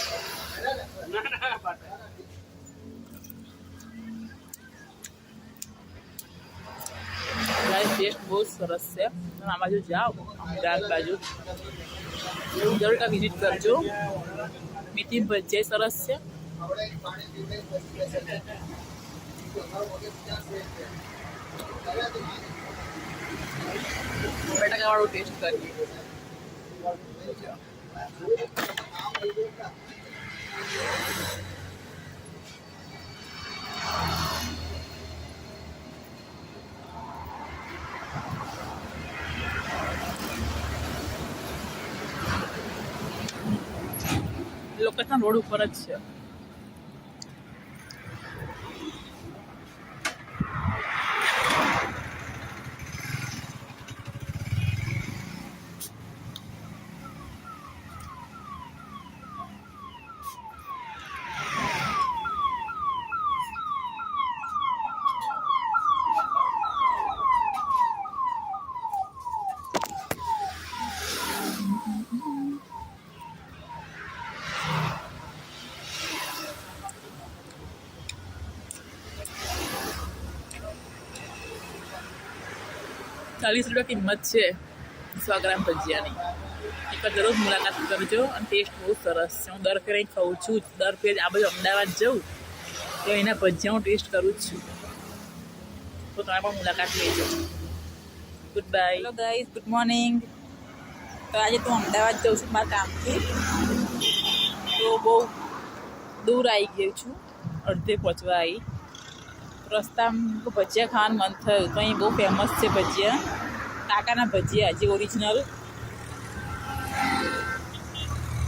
ના ના ટેસ્ટ ટેસ્ટ બહુ જ સરસ છે. તમે આ બાજુ જાઓ, અમદાવાદ બાજુ જરૂર કાં વિઝિટ કરજો. મેથી ભજીયા સરસ છે. બટાકાવાળું ટેસ્ટ કરીએ. લોકેશન રોડ ઉપર જ છે. ₹40 કિંમત છે 100 ગ્રામ ભજીયાની. એકવાર જરૂર મુલાકાત કરજો. અને ટેસ્ટ બહુ સરસ છે. હું દર ફેરે અહીં ખાઉં છું. દર ફેરે આ બાજુ અમદાવાદ જાઉં તો એના ભજીયા હું ટેસ્ટ કરું જ છું. તો તમે પણ મુલાકાત લેજો. Good bye. Hello guys, good morning. તો આજે હું અમદાવાદ જાઉં છું મારા કામથી. તો બહુ દૂર આવી ગઈ છું, અડધે પહોંચવા આવી. રસ્તામાં ભજીયા ખાવાનું મન થયું તો અહીં બહુ ફેમસ છે ભજીયા. કાકાના ભજીયા જે ઓરિજિનલ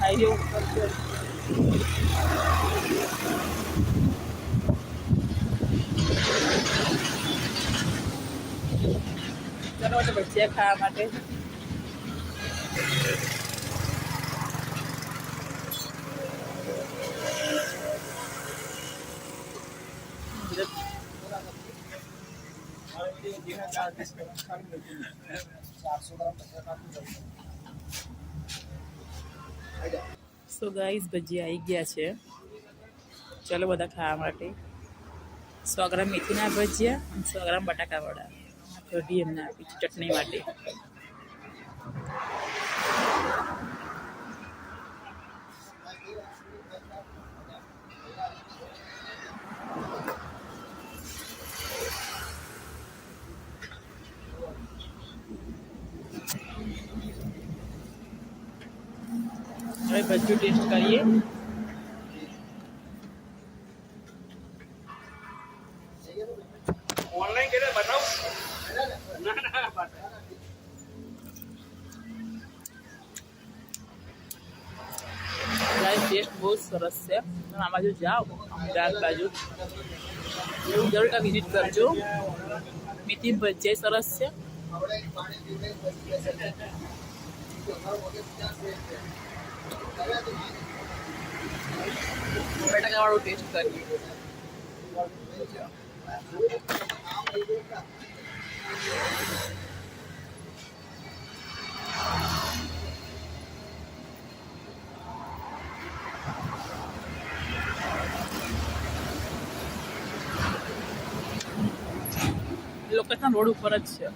હાઈવે ઉપર છે. ચાલો ભજીયા ખાવા માટે. સો ગાઈઝ, ભજીયા આવી ગયા છે. ચાલો બધા ખાવા માટે. 100 ગ્રામ મેથીના ભજીયા અને 100 ગ્રામ બટાકાવાળા. કઢી એમને આપી છે ચટણી માટે. હવે ભજીયું ટેસ્ટ કરીએ. ઓનલાઈન કેરે બતાવ. ના ના ટેસ્ટ બહુ જ સરસ છે. તમે આ બાજુ જાઓ, અમદાવાદ બાજુ જરૂર કાં વિઝિટ કરજો. મેથી ભજીયા સરસ છે. બટાકાવાળું ટેસ્ટ કરીએ. લોકેશન રોડ ઉપર જ છે.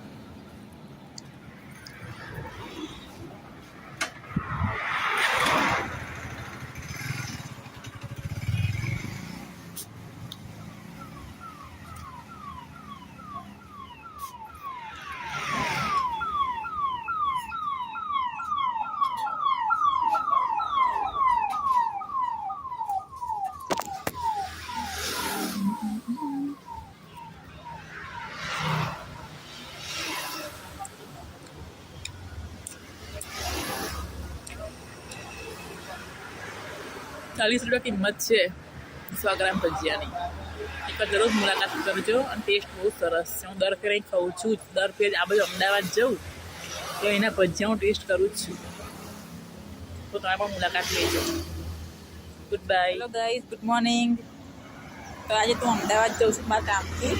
₹40 કિંમત છે 100 ગ્રામ ભજીયાની. એકવાર જરૂર મુલાકાત કરજો. અને ટેસ્ટ બહુ સરસ છે. હું દર ફેરે અહીં ખાઉં છું. દર ફેરે આ બાજુ અમદાવાદ જાઉં તો એના ભજીયા હું ટેસ્ટ કરું જ છું. તો તમે પણ મુલાકાત લેજો. Good bye. Hello guys, good morning. તો આજે હું અમદાવાદ જાઉં છું મારા કામથી.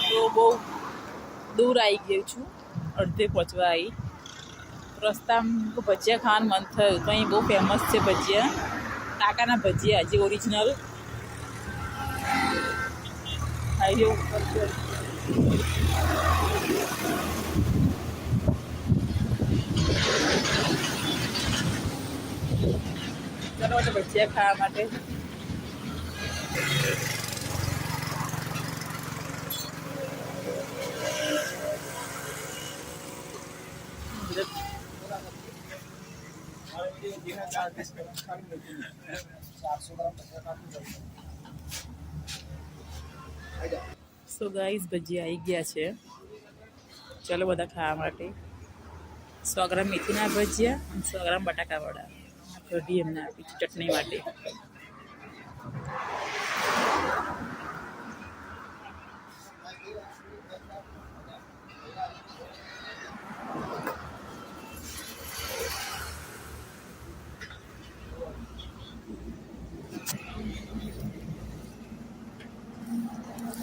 તો બહુ દૂર આવી ગઈ છું, અડધે પહોંચવા આવી. રસ્તામાં ભજીયા ખાવાનું મન થયું તો અહીં બહુ ફેમસ છે ભજીયા. કાકાના ભજીયા જે ઓરિજિનલ હાઈવે ઉપર છે. ચાલો એટલે ભજીયા ખાવા માટે સો ગાઈઝ ભજીયા આવી ગયા છે. ચાલો બધા ખાવા માટે 100 ગ્રામ મેથીના ભજીયા અને 100 ગ્રામ બટાકા વડા કઢી એમને આપી છે ચટણી માટે.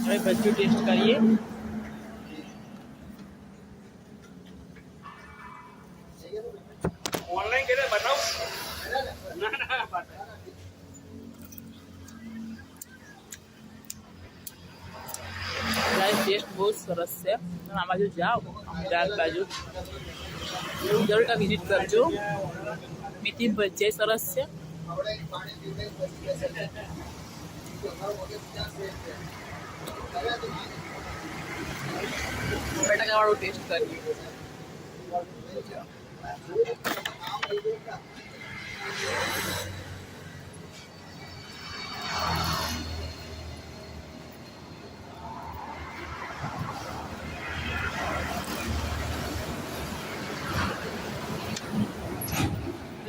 હવે બધું ટેસ્ટ કરીએ. ઓનલાઈન કે બતાવ ના ના ટેસ્ટ બહુ સરસ છે. તમે આ બાજુ જાઓ અમદાવાદ બાજુ જરૂર કાં વિઝિટ કરજો. મેથી ભજીયા સરસ છે. બટાકા વાળું ટેસ્ટ કરીએ.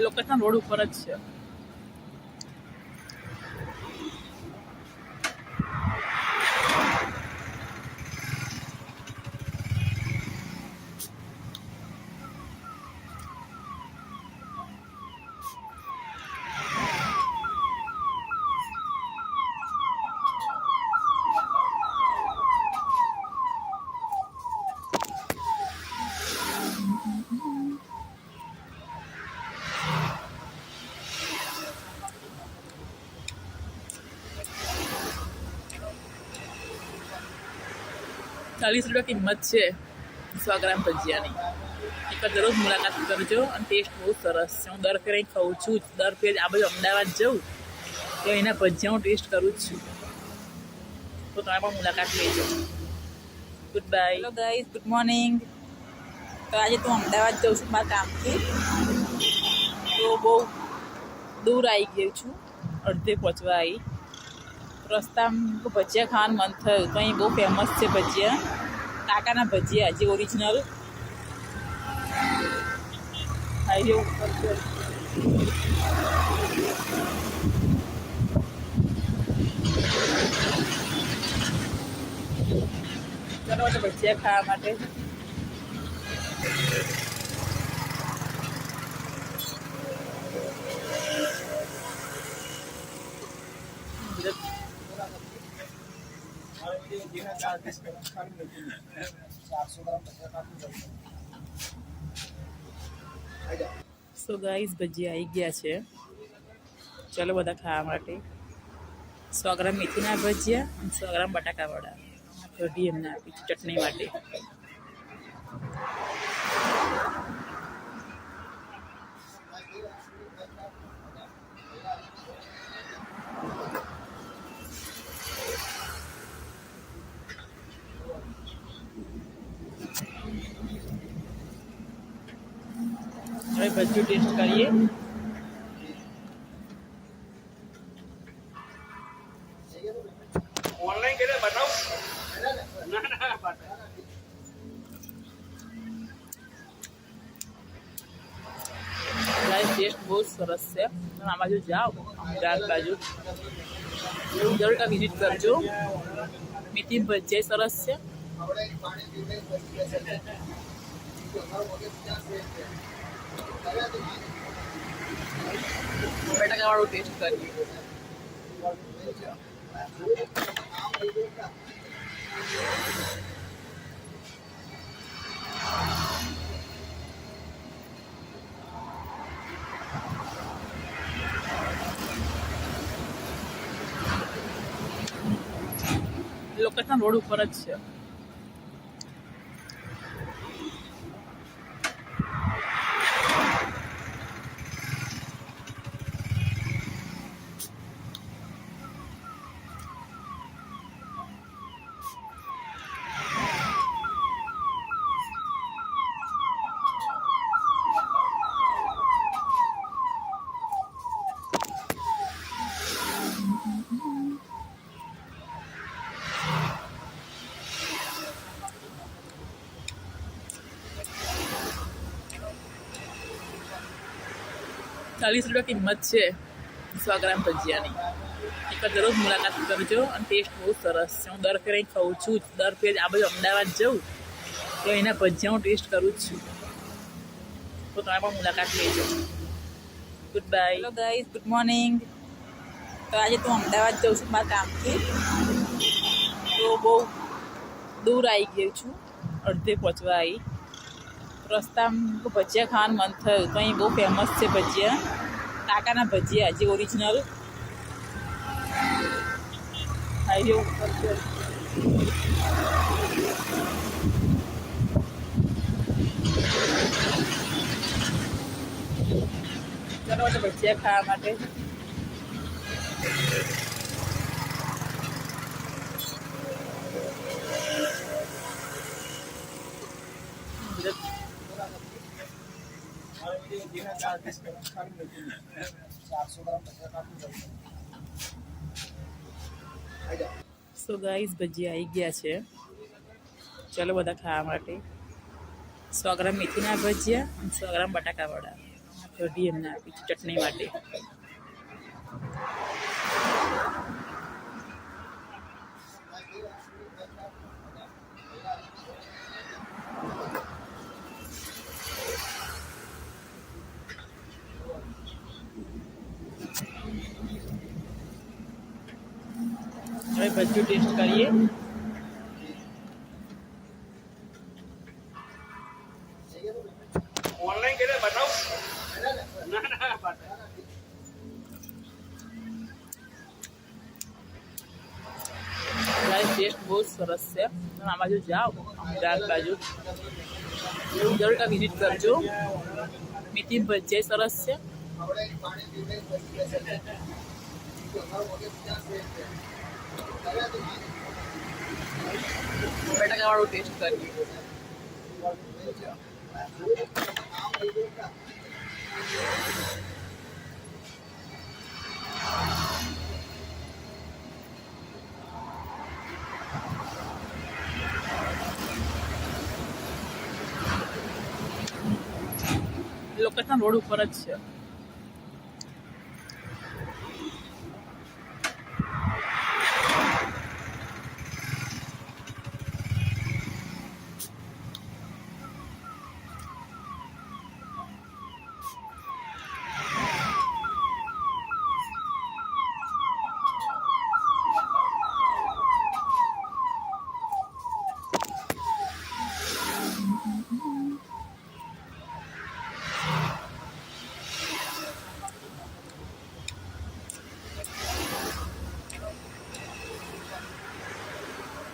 લોકેશન રોડ ઉપર જ છે. ₹40 કિંમત છે 100 ગ્રામ ભજીયાની. એકવાર જરૂર મુલાકાત કરજો અને ટેસ્ટ બહુ સરસ છે. હું દર ફેરે અહીં ખાઉં છું. દર ફેરે આ બાજુ અમદાવાદ જાઉં તો એના ભજીયા હું ટેસ્ટ કરું જ છું. તો તમે પણ મુલાકાત લેજો. Good bye. Hello guys, good morning. તો આજે હું અમદાવાદ જાઉં છું મારા કામથી. તો બહુ દૂર આવી ગયું છું, અડધે પહોંચવા આવી. રસ્તામાં ભજીયા ખાવાનું મન થયું તો અહીં બહુ ફેમસ છે ભજીયા. કાકાના ભજીયા જે ઓરિજિનલ હાઈવે ઉપર છે. ચાલો એટલે ભજીયા ખાવા માટે સો ગાઈઝ ભજીયા આવી ગયા છે. ચાલો બધા ખાવા માટે 100 ગ્રામ મેથીના ભજીયા અને 100 ગ્રામ બટાકા વડા કઢી એમને આપી છે ચટણી માટે. હવે બધું ટેસ્ટ કરીએ. ઓનલાઈન કે બતાવ ના ના ટેસ્ટ બહુ સરસ છે. તમે આ બાજુ જાઓ અમદાવાદ બાજુ જરૂર કાં વિઝિટ કરજો. મેથી ભજીયા સરસ છે. બટાકા વાળું ટેસ્ટ કરીએ. લોકેશન રોડ ઉપર જ છે. ₹40 કિંમત છે 100 ગ્રામ ભજીયાની. એકવાર જરૂર મુલાકાત કરજો અને ટેસ્ટ બહુ સરસ છે. હું દર ફેરે અહીં ખાઉં છું. દર ફેરે આ બાજુ અમદાવાદ જાઉં તો એના ભજીયા હું ટેસ્ટ કરું જ છું. તો તમે પણ મુલાકાત લેજો. Good bye. Hello guys, good morning. તો આજે હું અમદાવાદ જાઉં છું મારા કામથી. તો બહુ દૂર આવી ગયું છું, અડધે પહોંચવા આવી. રસ્તામાં ભજીયા ખાવાનું મન થયું તો અહીં બહુ ફેમસ છે ભજીયા, કાકાના ભજીયા જે ઓરિજિનલ હાઈવે ઉપર છે. ચાલો ભજીયા ખાવા માટે. સો ગાઈઝ, ભજીયા આવી ગયા છે. ચાલો બધા ખાવા માટે. 100 ગ્રામ મેથીના ભજીયા અને 100 ગ્રામ બટાકા વડા. કઢી એમને આપી છે ચટણી માટે. હવે ભજીયું ટેસ્ટ કરીએ. ઓનલાઈન કે બતાવ ના ના ટેસ્ટ બહુ સરસ છે. તમે આ બાજુ જાઓ, અમદાવાદ બાજુ જરૂર વિઝિટ કરજો. મેથી ભજીયા સરસ છે. બટાકા વાળું ટેસ્ટ કરીએ. લોકેશન રોડ ઉપર જ છે.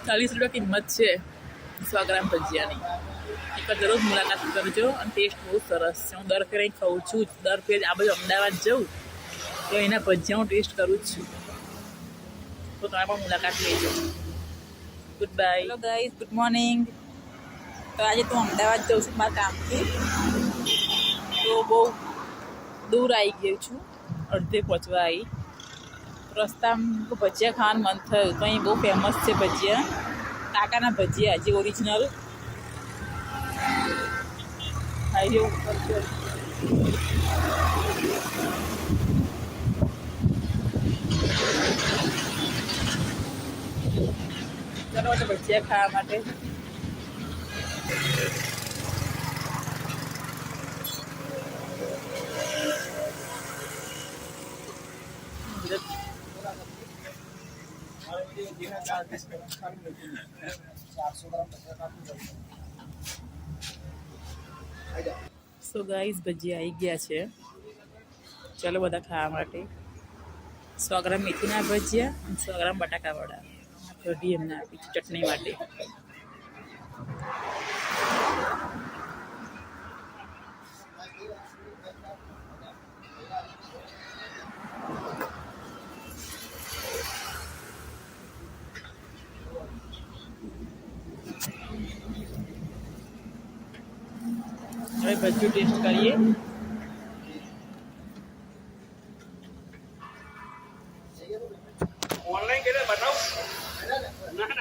₹40 કિંમત છે 100 ગ્રામ ભજીયાની. એકવાર જરૂર મુલાકાત કરજો અને ટેસ્ટ બહુ સરસ છે. હું દર ફેરે અહીં ખાઉં છું. દર ફેરે આ બાજુ અમદાવાદ જાઉં તો એના ભજીયા હું ટેસ્ટ કરું જ છું. તો તમે પણ મુલાકાત લેજો. Good bye. Hello guys, good morning. તો આજે હું અમદાવાદ જાઉં છું મારા કામથી. તો બહુ દૂર આવી ગયું છું, અડધે પહોંચવા આવી. રસ્તામાં ભજીયા ખાવાનું મન થયું તો અહીં બહુ ફેમસ છે ભજીયા, કાકાના ભજીયા જે ઓરિજિનલ હાઈવે ઉપર છે. ચાલો ભજીયા ખાવા માટે. સો ગાઈઝ, ભજીયા આવી ગયા છે. ચાલો બધા ખાવા માટે. 100 ગ્રામ મેથીના ભજીયા અને 100 ગ્રામ બટાકા વડા. કઢી એમને આપી છે ચટણી માટે. હવે ભજીયું ટેસ્ટ કરીએ. ઓનલાઈન કે બતાવ ના ના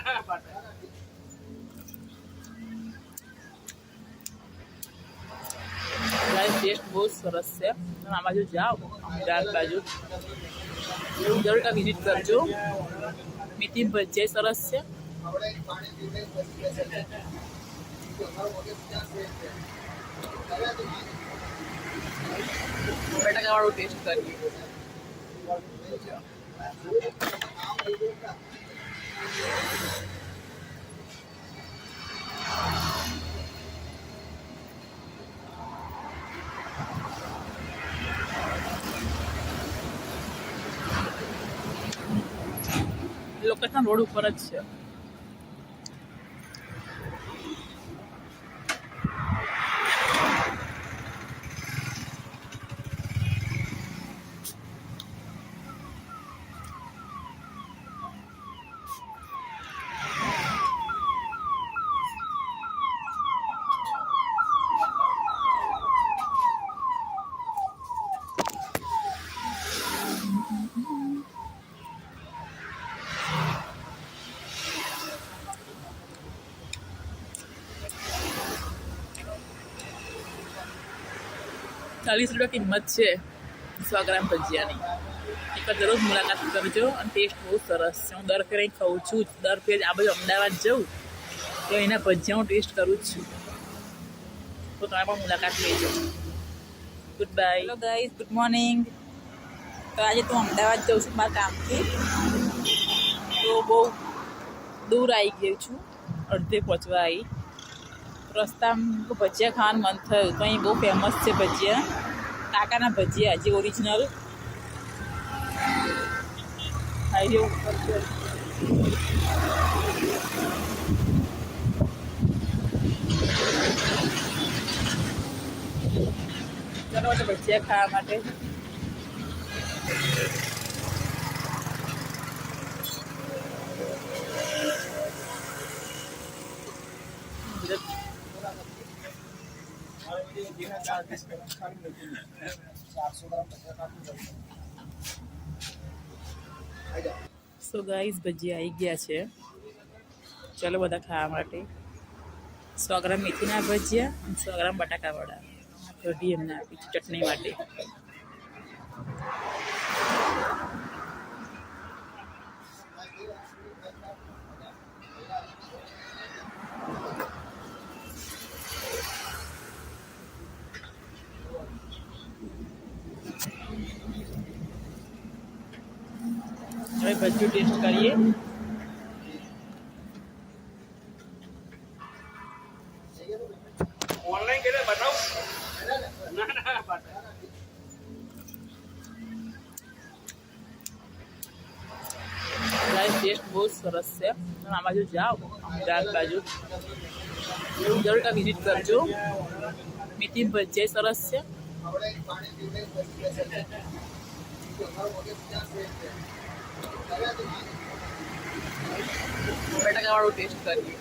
ટેસ્ટ ટેસ્ટ બહુ સરસ છે. તમે આ બાજુ જાઓ, અમદાવાદ બાજુ જરૂર કાંઈ વિઝિટ કરજો. મેથી ભજીયા સરસ છે. બટાકાવાળું ટેસ્ટ કરીએ. લોકેશન રોડ ઉપર જ છે. ₹40 કિંમત છે 100 ગ્રામ ભજીયાની. એકવાર જરૂર મુલાકાત કરજો અને ટેસ્ટ બહુ સરસ છે. હું દર ફેરે અહીં ખાઉં છું. દર ફેરે આ બાજુ અમદાવાદ જાઉં તો એના ભજીયા હું ટેસ્ટ કરું જ છું. તો તમે પણ મુલાકાત લેજો. Good bye. Hello guys, good morning. તો આજે હું અમદાવાદ જાઉં છું મારા કામથી. તો બહુ દૂર આવી ગઈ છું, અડધે પહોંચવા આવી. રસ્તામાં ભજીયા ખાવાનું મન થયું તો અહીં બહુ ફેમસ છે ભજીયા. કાકાના ભજીયા જે ઓરિજિનલ હાઈવે ઉપર છે. ચાલો ભજીયા ખાવા માટે. સો ગાઈઝ, ભજીયા આવી ગયા છે. ચાલો બધા ખાવા માટે. 100 ગ્રામ મેથીના ભજીયા અને 100 ગ્રામ બટાકાવાળા. કઢી એમને આપી છે ચટણી માટે. હવે ભજીયું ટેસ્ટ કરીએ. ઓનલાઈન કે બતાવ. ના ના ટેસ્ટ બહુ સરસ છે. તમે આ બાજુ જાઓ, અમદાવાદ બાજુ જરૂર કાંઈ વિઝિટ કરજો. મેથી ભજીયા સરસ છે. બટાકાવાળું ટેસ્ટ કરીએ.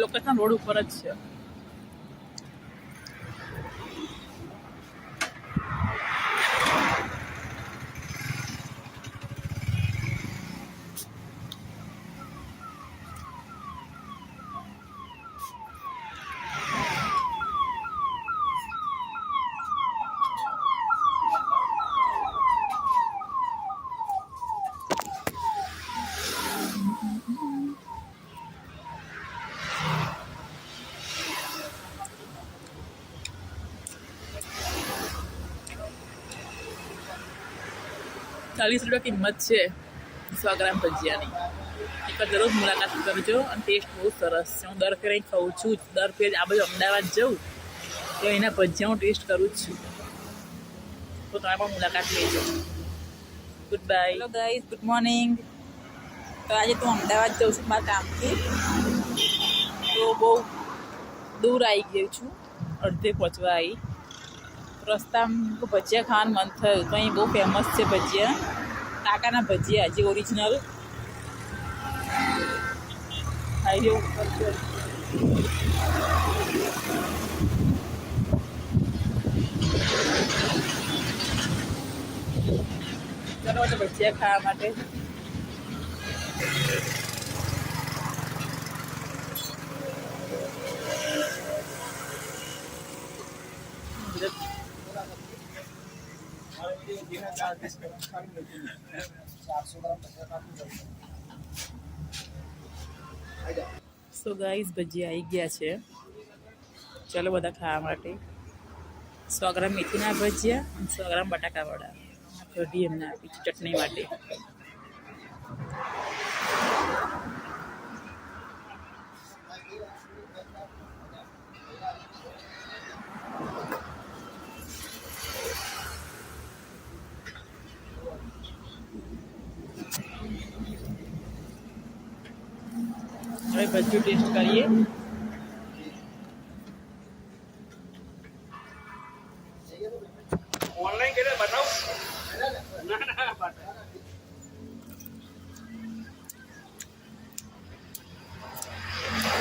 લોકેશન રોડ ઉપર જ છે. ₹40 કિંમત છે 100 ગ્રામ ભજીયાની. એકવાર જરૂર મુલાકાત કરજો અને ટેસ્ટ બહુ સરસ છે. હું દર ફેરે અહીં ખાઉં છું. દર ફેરે આ બાજુ અમદાવાદ જાઉં તો એના ભજીયા હું ટેસ્ટ કરું જ છું. તો તમે પણ મુલાકાત લેજો. Good bye. Hello guys, good morning. તો આજે હું અમદાવાદ જાઉં છું મારા કામથી. તો બહુ દૂર આવી ગઈ છું, અડધે પહોંચવા આવી. રસ્તામાં ભજીયા ખાવાનું મન થયું તો અહીં બહુ ફેમસ છે ભજીયા. કાકાના ભજીયા જે ઓરિજિનલ હાઈવે ઉપર છે. ભજીયા ખાવા માટે. સો ગાઈઝ ભજીયા આવી ગયા છે. ચાલો બધા ખાવા માટે. 100 ગ્રામ મેથીના ભજીયા અને 100 ગ્રામ બટાકા વડા. કઢી એમને આપી છે ચટણી માટે. હવે ભજીયું ટેસ્ટ કરીએ. ઓનલાઈન કે બતાવ ના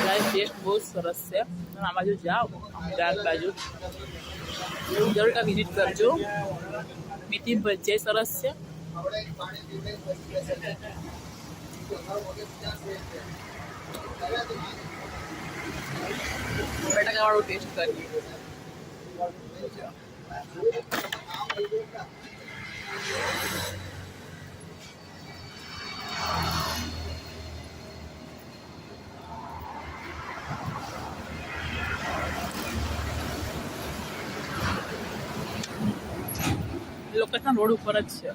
ના ટેસ્ટ બહુ સરસ છે. તમે આ બાજુ જાઓ, અમદાવાદ બાજુ જરૂર કાં વિઝિટ કરજો. મેથી ભજીયા સરસ છે. બટાકા વાળું ટેસ્ટ કરીએ. લોકેશન રોડ ઉપર જ છે.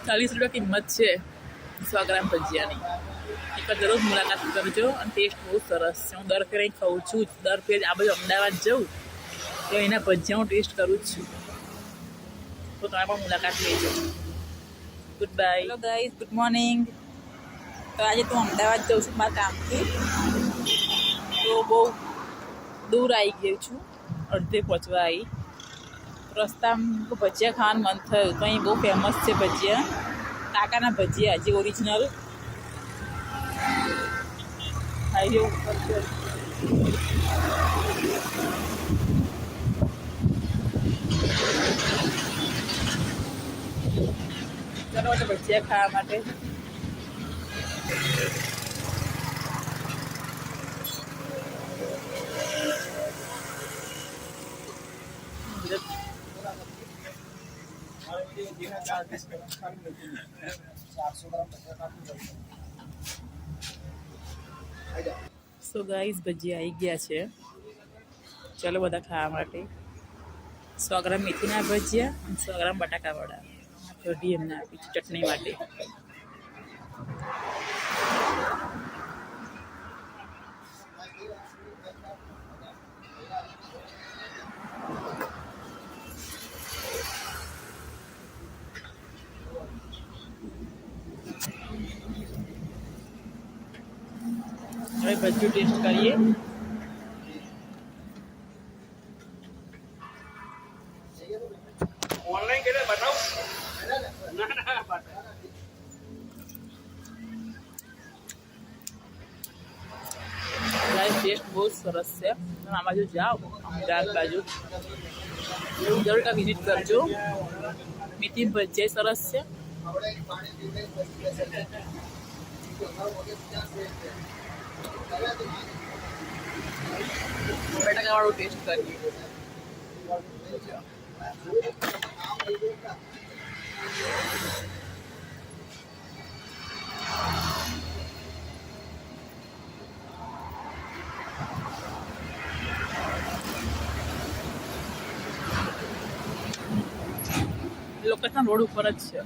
₹40 કિંમત છે 100 ગ્રામ ભજીયાની. એકવાર જરૂર મુલાકાત કરજો અને ટેસ્ટ બહુ સરસ છે. હું દર ફેરે અહીં ખાઉં છું. દર ફેરે આ બાજુ અમદાવાદ જાઉં તો એના ભજીયા હું ટેસ્ટ કરું જ છું. તો તમે પણ મુલાકાત લેજો. Good bye. Hello guys, good morning. તો આજે હું અમદાવાદ જાઉં છું મારા કામથી. તો બહુ દૂર આવી ગઈ છું, અડધે પહોંચવા આવી. રસ્તામાં ભજીયા ખાવાનું મન થયું તો અહીં બહુ ફેમસ છે ભજીયા. કાકાના ભજીયા હજી ઓરિજિનલ હાઈવે ઉપર છે. ચાલો એટલે ભજીયા ખાવા માટે. સો ગાઈઝ ભજીયા આવી ગયા છે. ચાલો બધા ખાવા માટે. 100 ગ્રામ મેથીના ભજીયા અને 100 ગ્રામ બટાકા વડા. કઢી એમને આપી છે ચટણી માટે. હવે ભજીયું ટેસ્ટ કરીએ. ઓનલાઈન કે બતાવ ના ના ટેસ્ટ બહુ સરસ છે. તમે આ બાજુ જાઓ, અમદાવાદ બાજુ જરૂર કાં વિઝિટ કરજો. મેથી ભજીયા સરસ છે. બટાકા વાળું ટેસ્ટ કરીએ. લોકેશન રોડ ઉપર જ છે.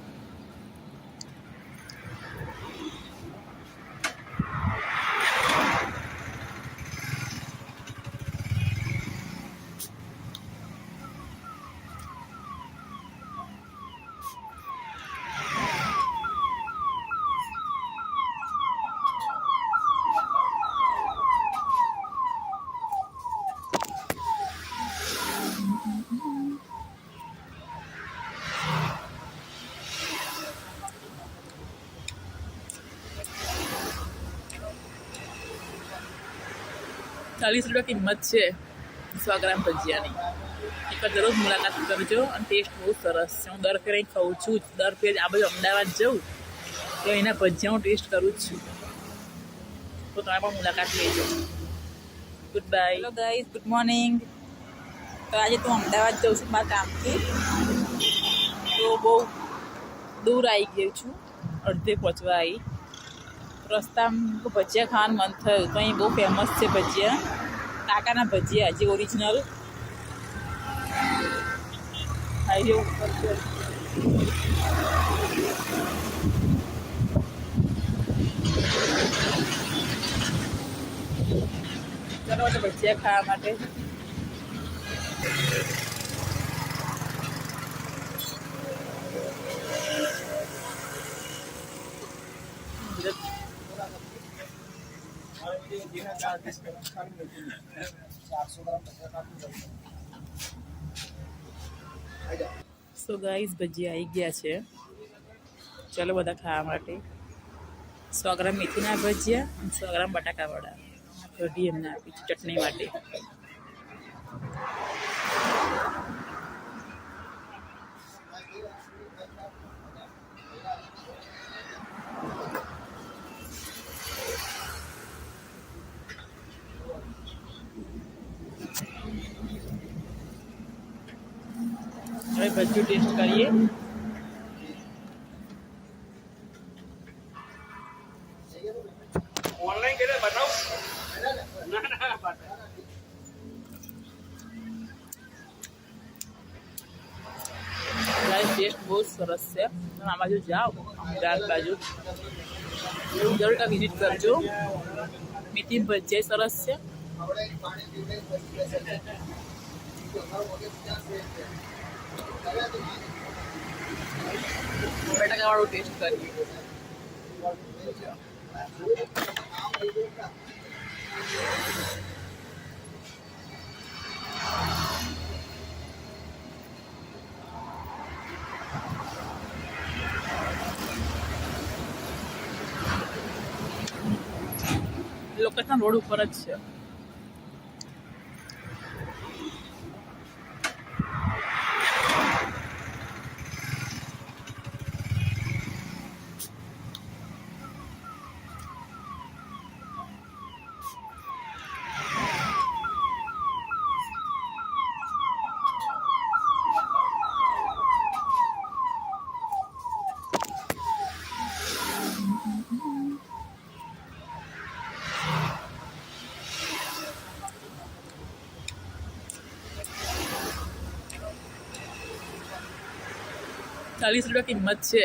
₹40 કિંમત છે 100 ગ્રામ ભજીયાની. એકવાર જરૂર મુલાકાત કરજો અને ટેસ્ટ બહુ સરસ છે. હું દર ફેરે અહીં ખાઉં છું. દર ફેરે આ બાજુ અમદાવાદ જાઉં તો એના ભજીયા હું ટેસ્ટ કરું જ છું. તો તમે પણ મુલાકાત લેજો. Good bye. Hello guys, good morning. તો આજે હું અમદાવાદ જાઉં છું મારા કામથી. તો બહુ દૂર આવી ગયું છું, અડધે પહોંચવા આવી. રસ્તામાં ભજીયા ખાવાનું મન થયું તો અહીં બહુ ફેમસ છે ભજીયા, કાકાના ભજીયા જે ઓરિજિનલ હાઈવે ઉપર છે. ચાલો ભજીયા ખાવા માટે. સો ગાઈઝ, ભજીયા આવી ગયા છે. ચાલો બધા ખાવા માટે. 100 ગ્રામ મેથીના ભજીયા અને 100 ગ્રામ બટાકા વડા. કઢી એમને આપી છે ચટણી માટે. હવે ભજીયું ટેસ્ટ કરીએ. ઓનલાઈન કરે બતાવ. ના ના ટેસ્ટ બહુ સરસ છે. તમે આ બાજુ જાઓ, અમદાવાદ બાજુ જરૂર વિઝિટ કરજો. મેથી ભજીયા સરસ છે. બટાકા વાળું ટેસ્ટ કરીએ. લોકેશન રોડ ઉપર જ છે. ₹40 કિંમત છે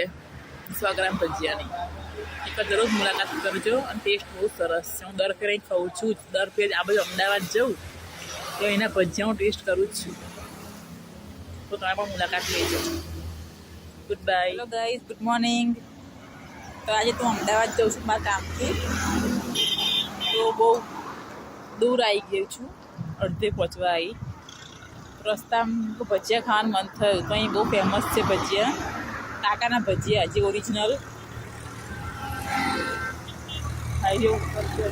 100 ગ્રામ ભજીયાની. એકવાર જરૂર મુલાકાત કરજો અને ટેસ્ટ બહુ સરસ છે. હું દર ફેરે અહીં ખાઉં છું. દર ફેરે આ બાજુ અમદાવાદ જાઉં તો એના ભજીયા હું ટેસ્ટ કરું જ છું. તો તમે પણ મુલાકાત લેજો. Good bye. Hello guys, good morning. તો આજે હું અમદાવાદ જાઉં છું મારા કામથી. તો બહુ દૂર આવી ગયું છું, અડધે પહોંચવા આવી. રસ્તામાં ભજીયા ખાવાનું મન થયું તો અહીં બહુ ફેમસ છે ભજીયા, કાકાના ભજીયા જે ઓરિજિનલ હાઈવે ઉપર છે.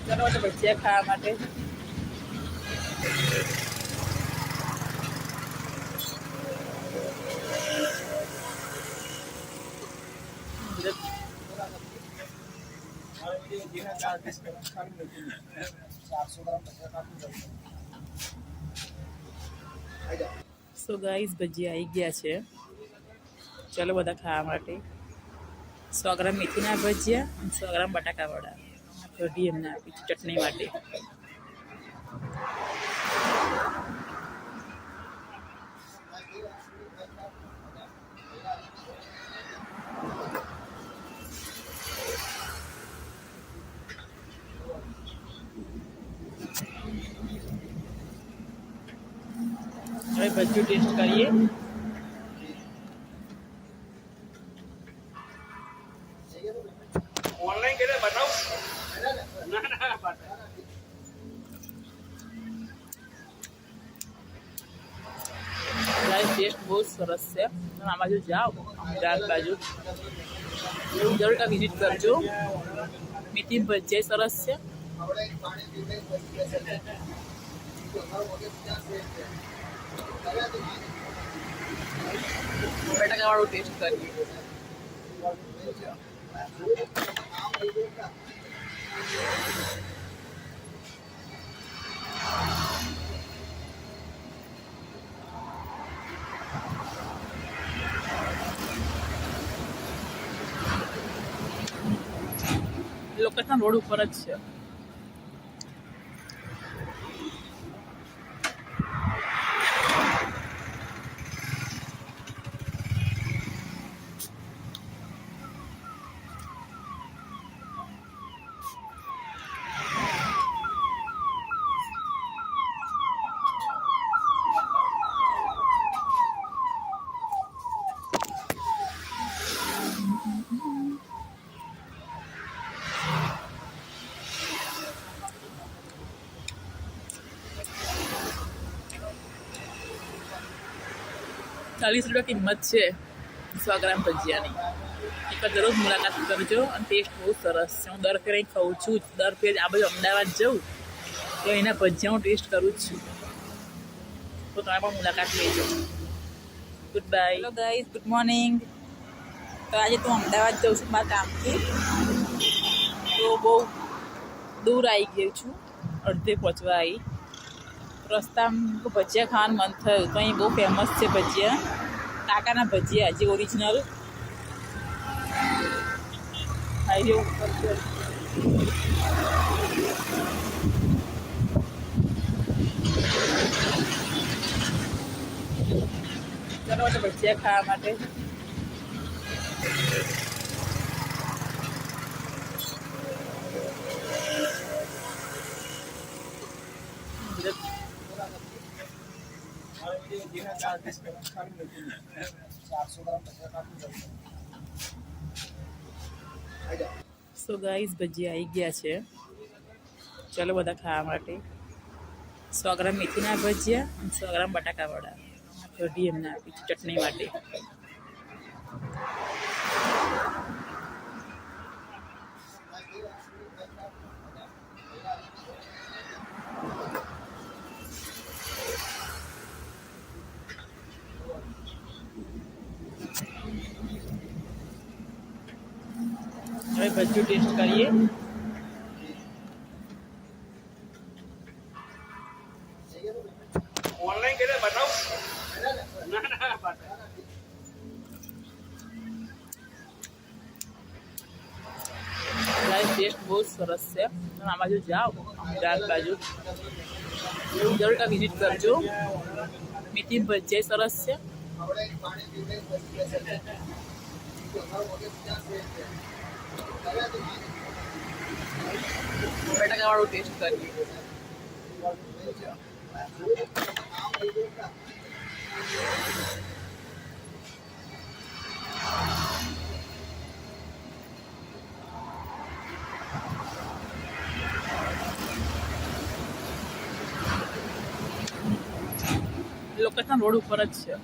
ચાલો ભજીયા ખાવા માટે. સો ગાઈઝ, ભજીયા આવી ગયા છે. ચાલો બધા ખાવા માટે. 100 ગ્રામ મેથીના ભજીયા અને 100 ગ્રામ બટાકા વડા. કઢી એમને આપી છે ચટણી માટે. હવે ભજીયું ટેસ્ટ કરીએ. ઓનલાઈન કરે બતાવ. ના ના ટેસ્ટ ટેસ્ટ બહુ જ સરસ છે. તમે આ બાજુ જાઓ અમદાવાદ બાજુ જરૂર કાં વિઝિટ કરજો. મેથી ભજીયા સરસ છે. બટાકાવાળું ટેસ્ટ કરીએ. લોકેશન રોડ ઉપર જ છે. ₹40 કિંમત છે 100 ગ્રામ ભજીયાની. એકવાર જરૂર મુલાકાત કરજો. અને ટેસ્ટ બહુ સરસ છે. હું દર ફેરે અહીં ખાઉં છું. દર ફેરે આ બાજુ અમદાવાદ જાઉં તો એના ભજીયા હું ટેસ્ટ કરું જ છું. તો તમે પણ મુલાકાત લેજો. Good bye. Hello guys, good morning. તો આજે હું અમદાવાદ જાઉં છું મારા કામથી. તો બહુ દૂર આવી ગઈ છું, અડધે પહોંચવા આવી. રસ્તામાં ભજીયા ખાવાનું મન થયું તો અહીં બહુ ફેમસ છે ભજીયા. કાકાના ભજીયા જે ઓરિજિનલ હાઈવે ઉપર છે. ચાલો ભજીયા ખાવા માટે. સો ગાઈઝ, ભજીયા આવી ગયા છે. ચાલો બધા ખાવા માટે. 100 ગ્રામ મેથીના ભજીયા અને 100 ગ્રામ બટાકાવાળા. કઢી એમને આપી છે ચટણી માટે. હવે ભજીયું ટેસ્ટ કરીએ. ઓનલાઈન કરે બતાવ. ના ના ટેસ્ટ બહુ જ સરસ છે. તમે આ બાજુ જાઓ અમદાવાદ બાજુ જરૂર કાં વિઝિટ કરજો. મેથી ભજીયા સરસ છે. બટાકાવાળું ટેસ્ટ કરીએ. લોકેશન રોડ ઉપર જ છે.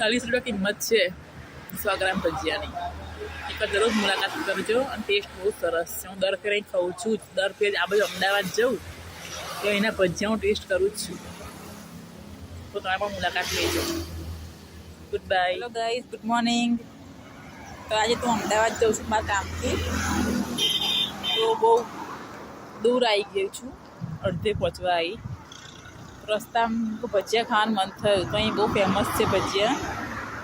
₹40 કિંમત છે 100 ગ્રામ ભજીયાની. એકવાર જરૂર મુલાકાત કરજો. અને ટેસ્ટ બહુ સરસ છે. હું દર ફેરે અહીં ખાઉં છું. દર ફેરે આ બાજુ અમદાવાદ જાઉં તો એના ભજીયા હું ટેસ્ટ કરું જ છું. તો તમે પણ મુલાકાત લેજો. Good bye. Hello guys, good morning. તો આજે હું અમદાવાદ જાઉં છું મારા કામથી. તો બહુ દૂર આવી ગઈ છું, અડધે પહોંચવા આવી. રસ્તામાં ભજીયા ખાવાનું મન થયું તો અહીં બહુ ફેમસ છે ભજીયા.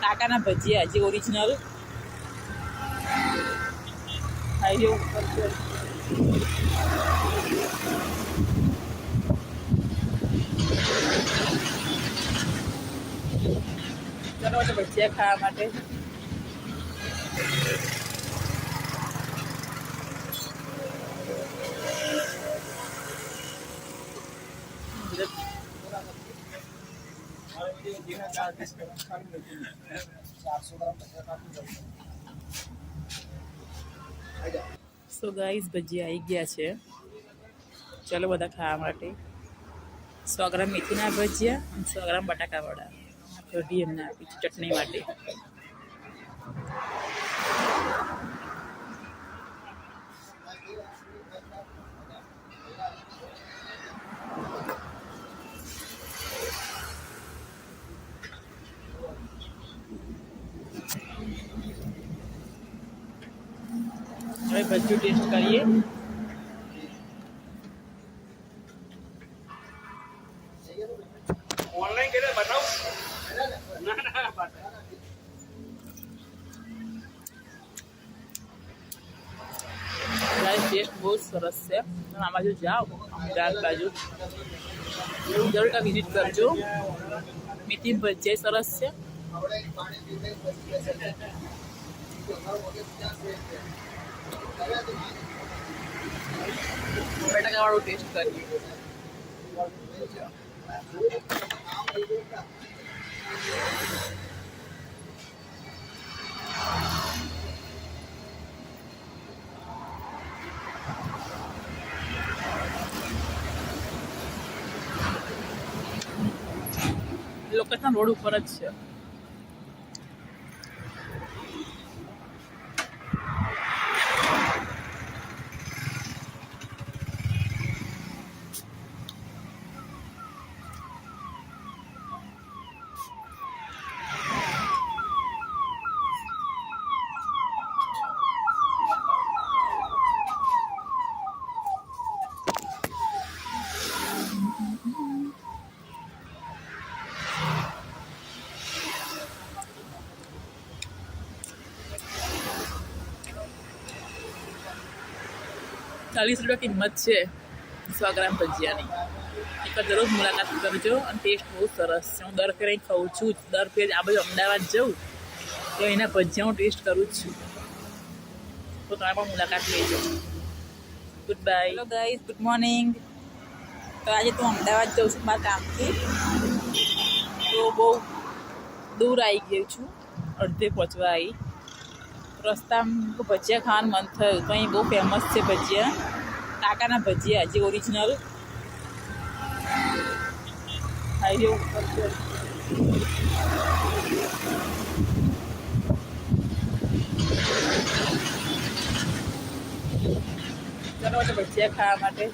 કાકાના ભજીયા જે ઓરિજિનલ હાઈવે ઉપર છે. ચાલો એટલે ભજીયા ખાવા માટે. સો ગાઈઝ ભજીયા આવી ગયા છે. ચાલો બધા ખાવા માટે. 100 ગ્રામ મેથીના ભજીયા અને 100 ગ્રામ બટાકા વડા. કઢી એમને આપી છે ચટણી માટે. હવે ભજીયું ટેસ્ટ કરીએ. ઓનલાઈન કરે બતાવ ના ના ટેસ્ટ બહુ સરસ છે. તમે આ બાજુ જાઓ અમદાવાદ બાજુ જરૂર કાંઈ વિઝિટ કરજો. મેથી ભજીયા સરસ છે. બટાકા વાળું ટેસ્ટ કરીએ. લોકેશન રોડ ઉપર જ છે. ₹40 કિંમત છે 100 ગ્રામ ભજીયાની. એકવાર જરૂર મુલાકાત કરજો અને ટેસ્ટ બહુ સરસ છે. હું દર ફેરે ખાઉં છું. દર ફેર આ બાજુ અમદાવાદ જાઉં તો એના ભજીયા હું ટેસ્ટ કરું જ છું. તો તમે પણ મુલાકાત લેજો. Good bye. Hello guys, good morning. તો આજે હું અમદાવાદ જાઉં છું મારા કામથી. તો બહુ દૂર આવી ગયું છું, અડધે પહોંચવા આવી. રસ્તામાં ભજીયા ખાવાનું મન થયું તો અહીં બહુ ફેમસ છે ભજીયા. કાકાના ભજીયા જે ઓરિજિનલ હાઈવે ઉપર છે. ચાલો એટલે ભજીયા ખાવા માટે.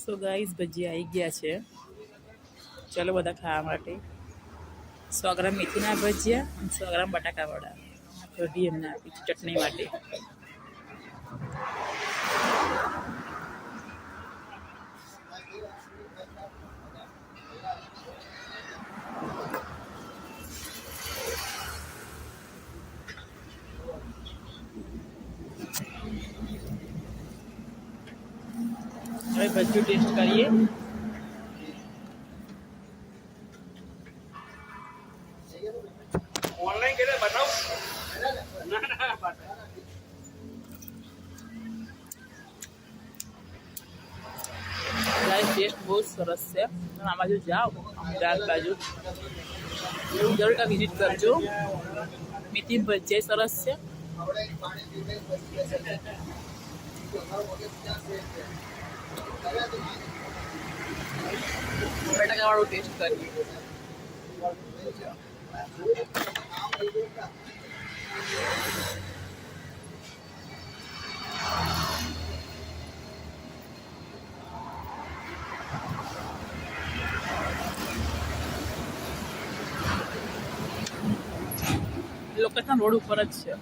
સો ગાઈઝ ભજીયા આવી ગયા છે. ચાલો બધા ખાવા માટે. 100 ગ્રામ મેથીના ભજીયા અને 100 ગ્રામ બટાકા વડા. કઢી એમને આપી છે ચટણી માટે. હવે ભજીયું ટેસ્ટ કરીએ. ઓનલાઈન કરે બતાવ ના ના ટેસ્ટ બહુ સરસ છે. તમે આ બાજુ જાઓ અમદાવાદ બાજુ જરૂર કાંઈ વિઝિટ કરજો. મેથી ભજીયા સરસ છે. બટાકા વાળું ટેસ્ટ કરીએ. લોકેશન રોડ ઉપર જ છે.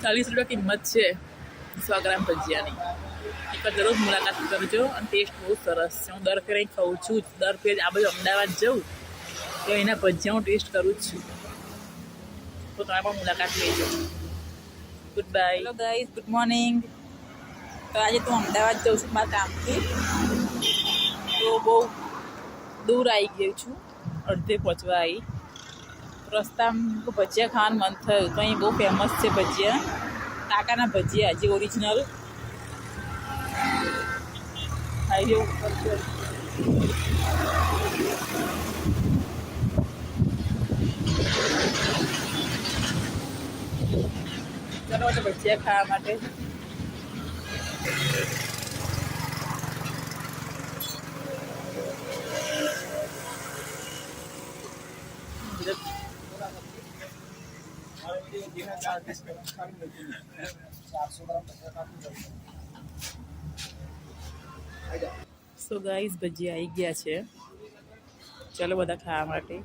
₹40 કિંમત છે 100 ગ્રામ ભજીયાની. એકવાર જરૂર મુલાકાત કરજો અને ટેસ્ટ બહુ સરસ છે. હું દર ફેરે અહીં ખાઉં છું. દર ફેરે આ બાજુ અમદાવાદ જાઉં તો એના ભજીયા હું ટેસ્ટ કરું જ છું. તો તમે પણ મુલાકાત લેજો. Good bye. Hello guys, good morning. તો આજે હું અમદાવાદ જાઉં છું મારા કામથી. તો બહુ દૂર આવી ગઈ છું, અડધે પહોંચવા આવી. રસ્તામાં ભજીયા ખાવાનું મન થયું તો અહીં બહુ ફેમસ છે ભજીયા, કાકાના ભજીયા જે ઓરિજિનલ હાઈવે ઉપર છે. ચાલો ભજીયા ખાવા માટે. સો ગાઈઝ, ભજીયા આવી ગયા છે. ચાલો બધા ખાવા માટે.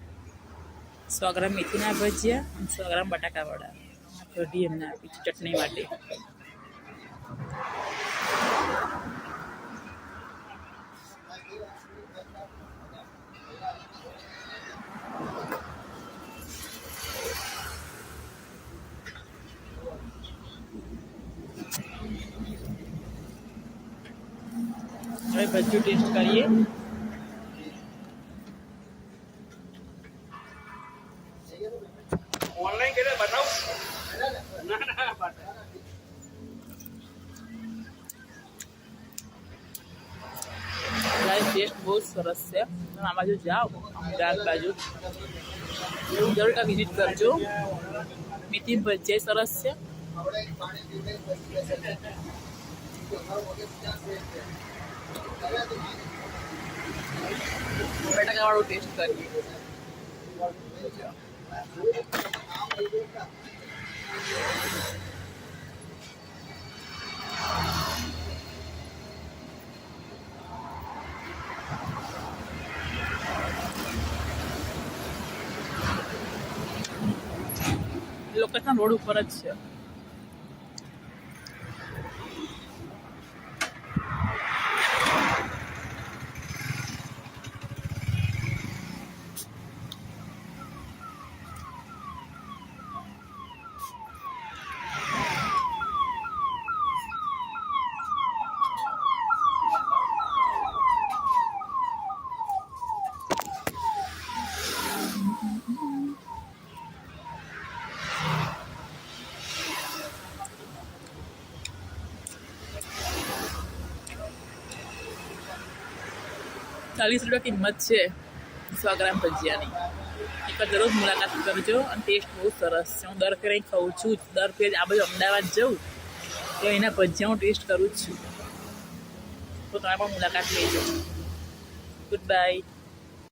100 ગ્રામ મેથીના ભજીયા અને 100 ગ્રામ બટાકાવાળા. કઢી એમને આપી છે ચટણી માટે. હવે ભજીયું ટેસ્ટ કરીએ. ઓનલાઈન કરે બતાવ. ના ના ટેસ્ટ બહુ સરસ છે. તમે આ બાજુ જાઓ, અમદાવાદ બાજુ જરૂર વિઝિટ કરજો. મેથી ભજીયા સરસ છે. બટાકાવાળું ટેસ્ટ કરીએ. લોકેશન રોડ ઉપર જ છે. ₹40 કિંમત છે 100 ગ્રામ ભજીયાની. એકવાર જરૂર મુલાકાત કરજો અને ટેસ્ટ બહુ સરસ છે. હું દર ફેરે અહીં ખાઉં છું. દર ફેરે આ બાજુ અમદાવાદ જાઉં તો એના ભજીયા હું ટેસ્ટ કરું જ છું. તો તમે પણ મુલાકાત લેજો. Good bye.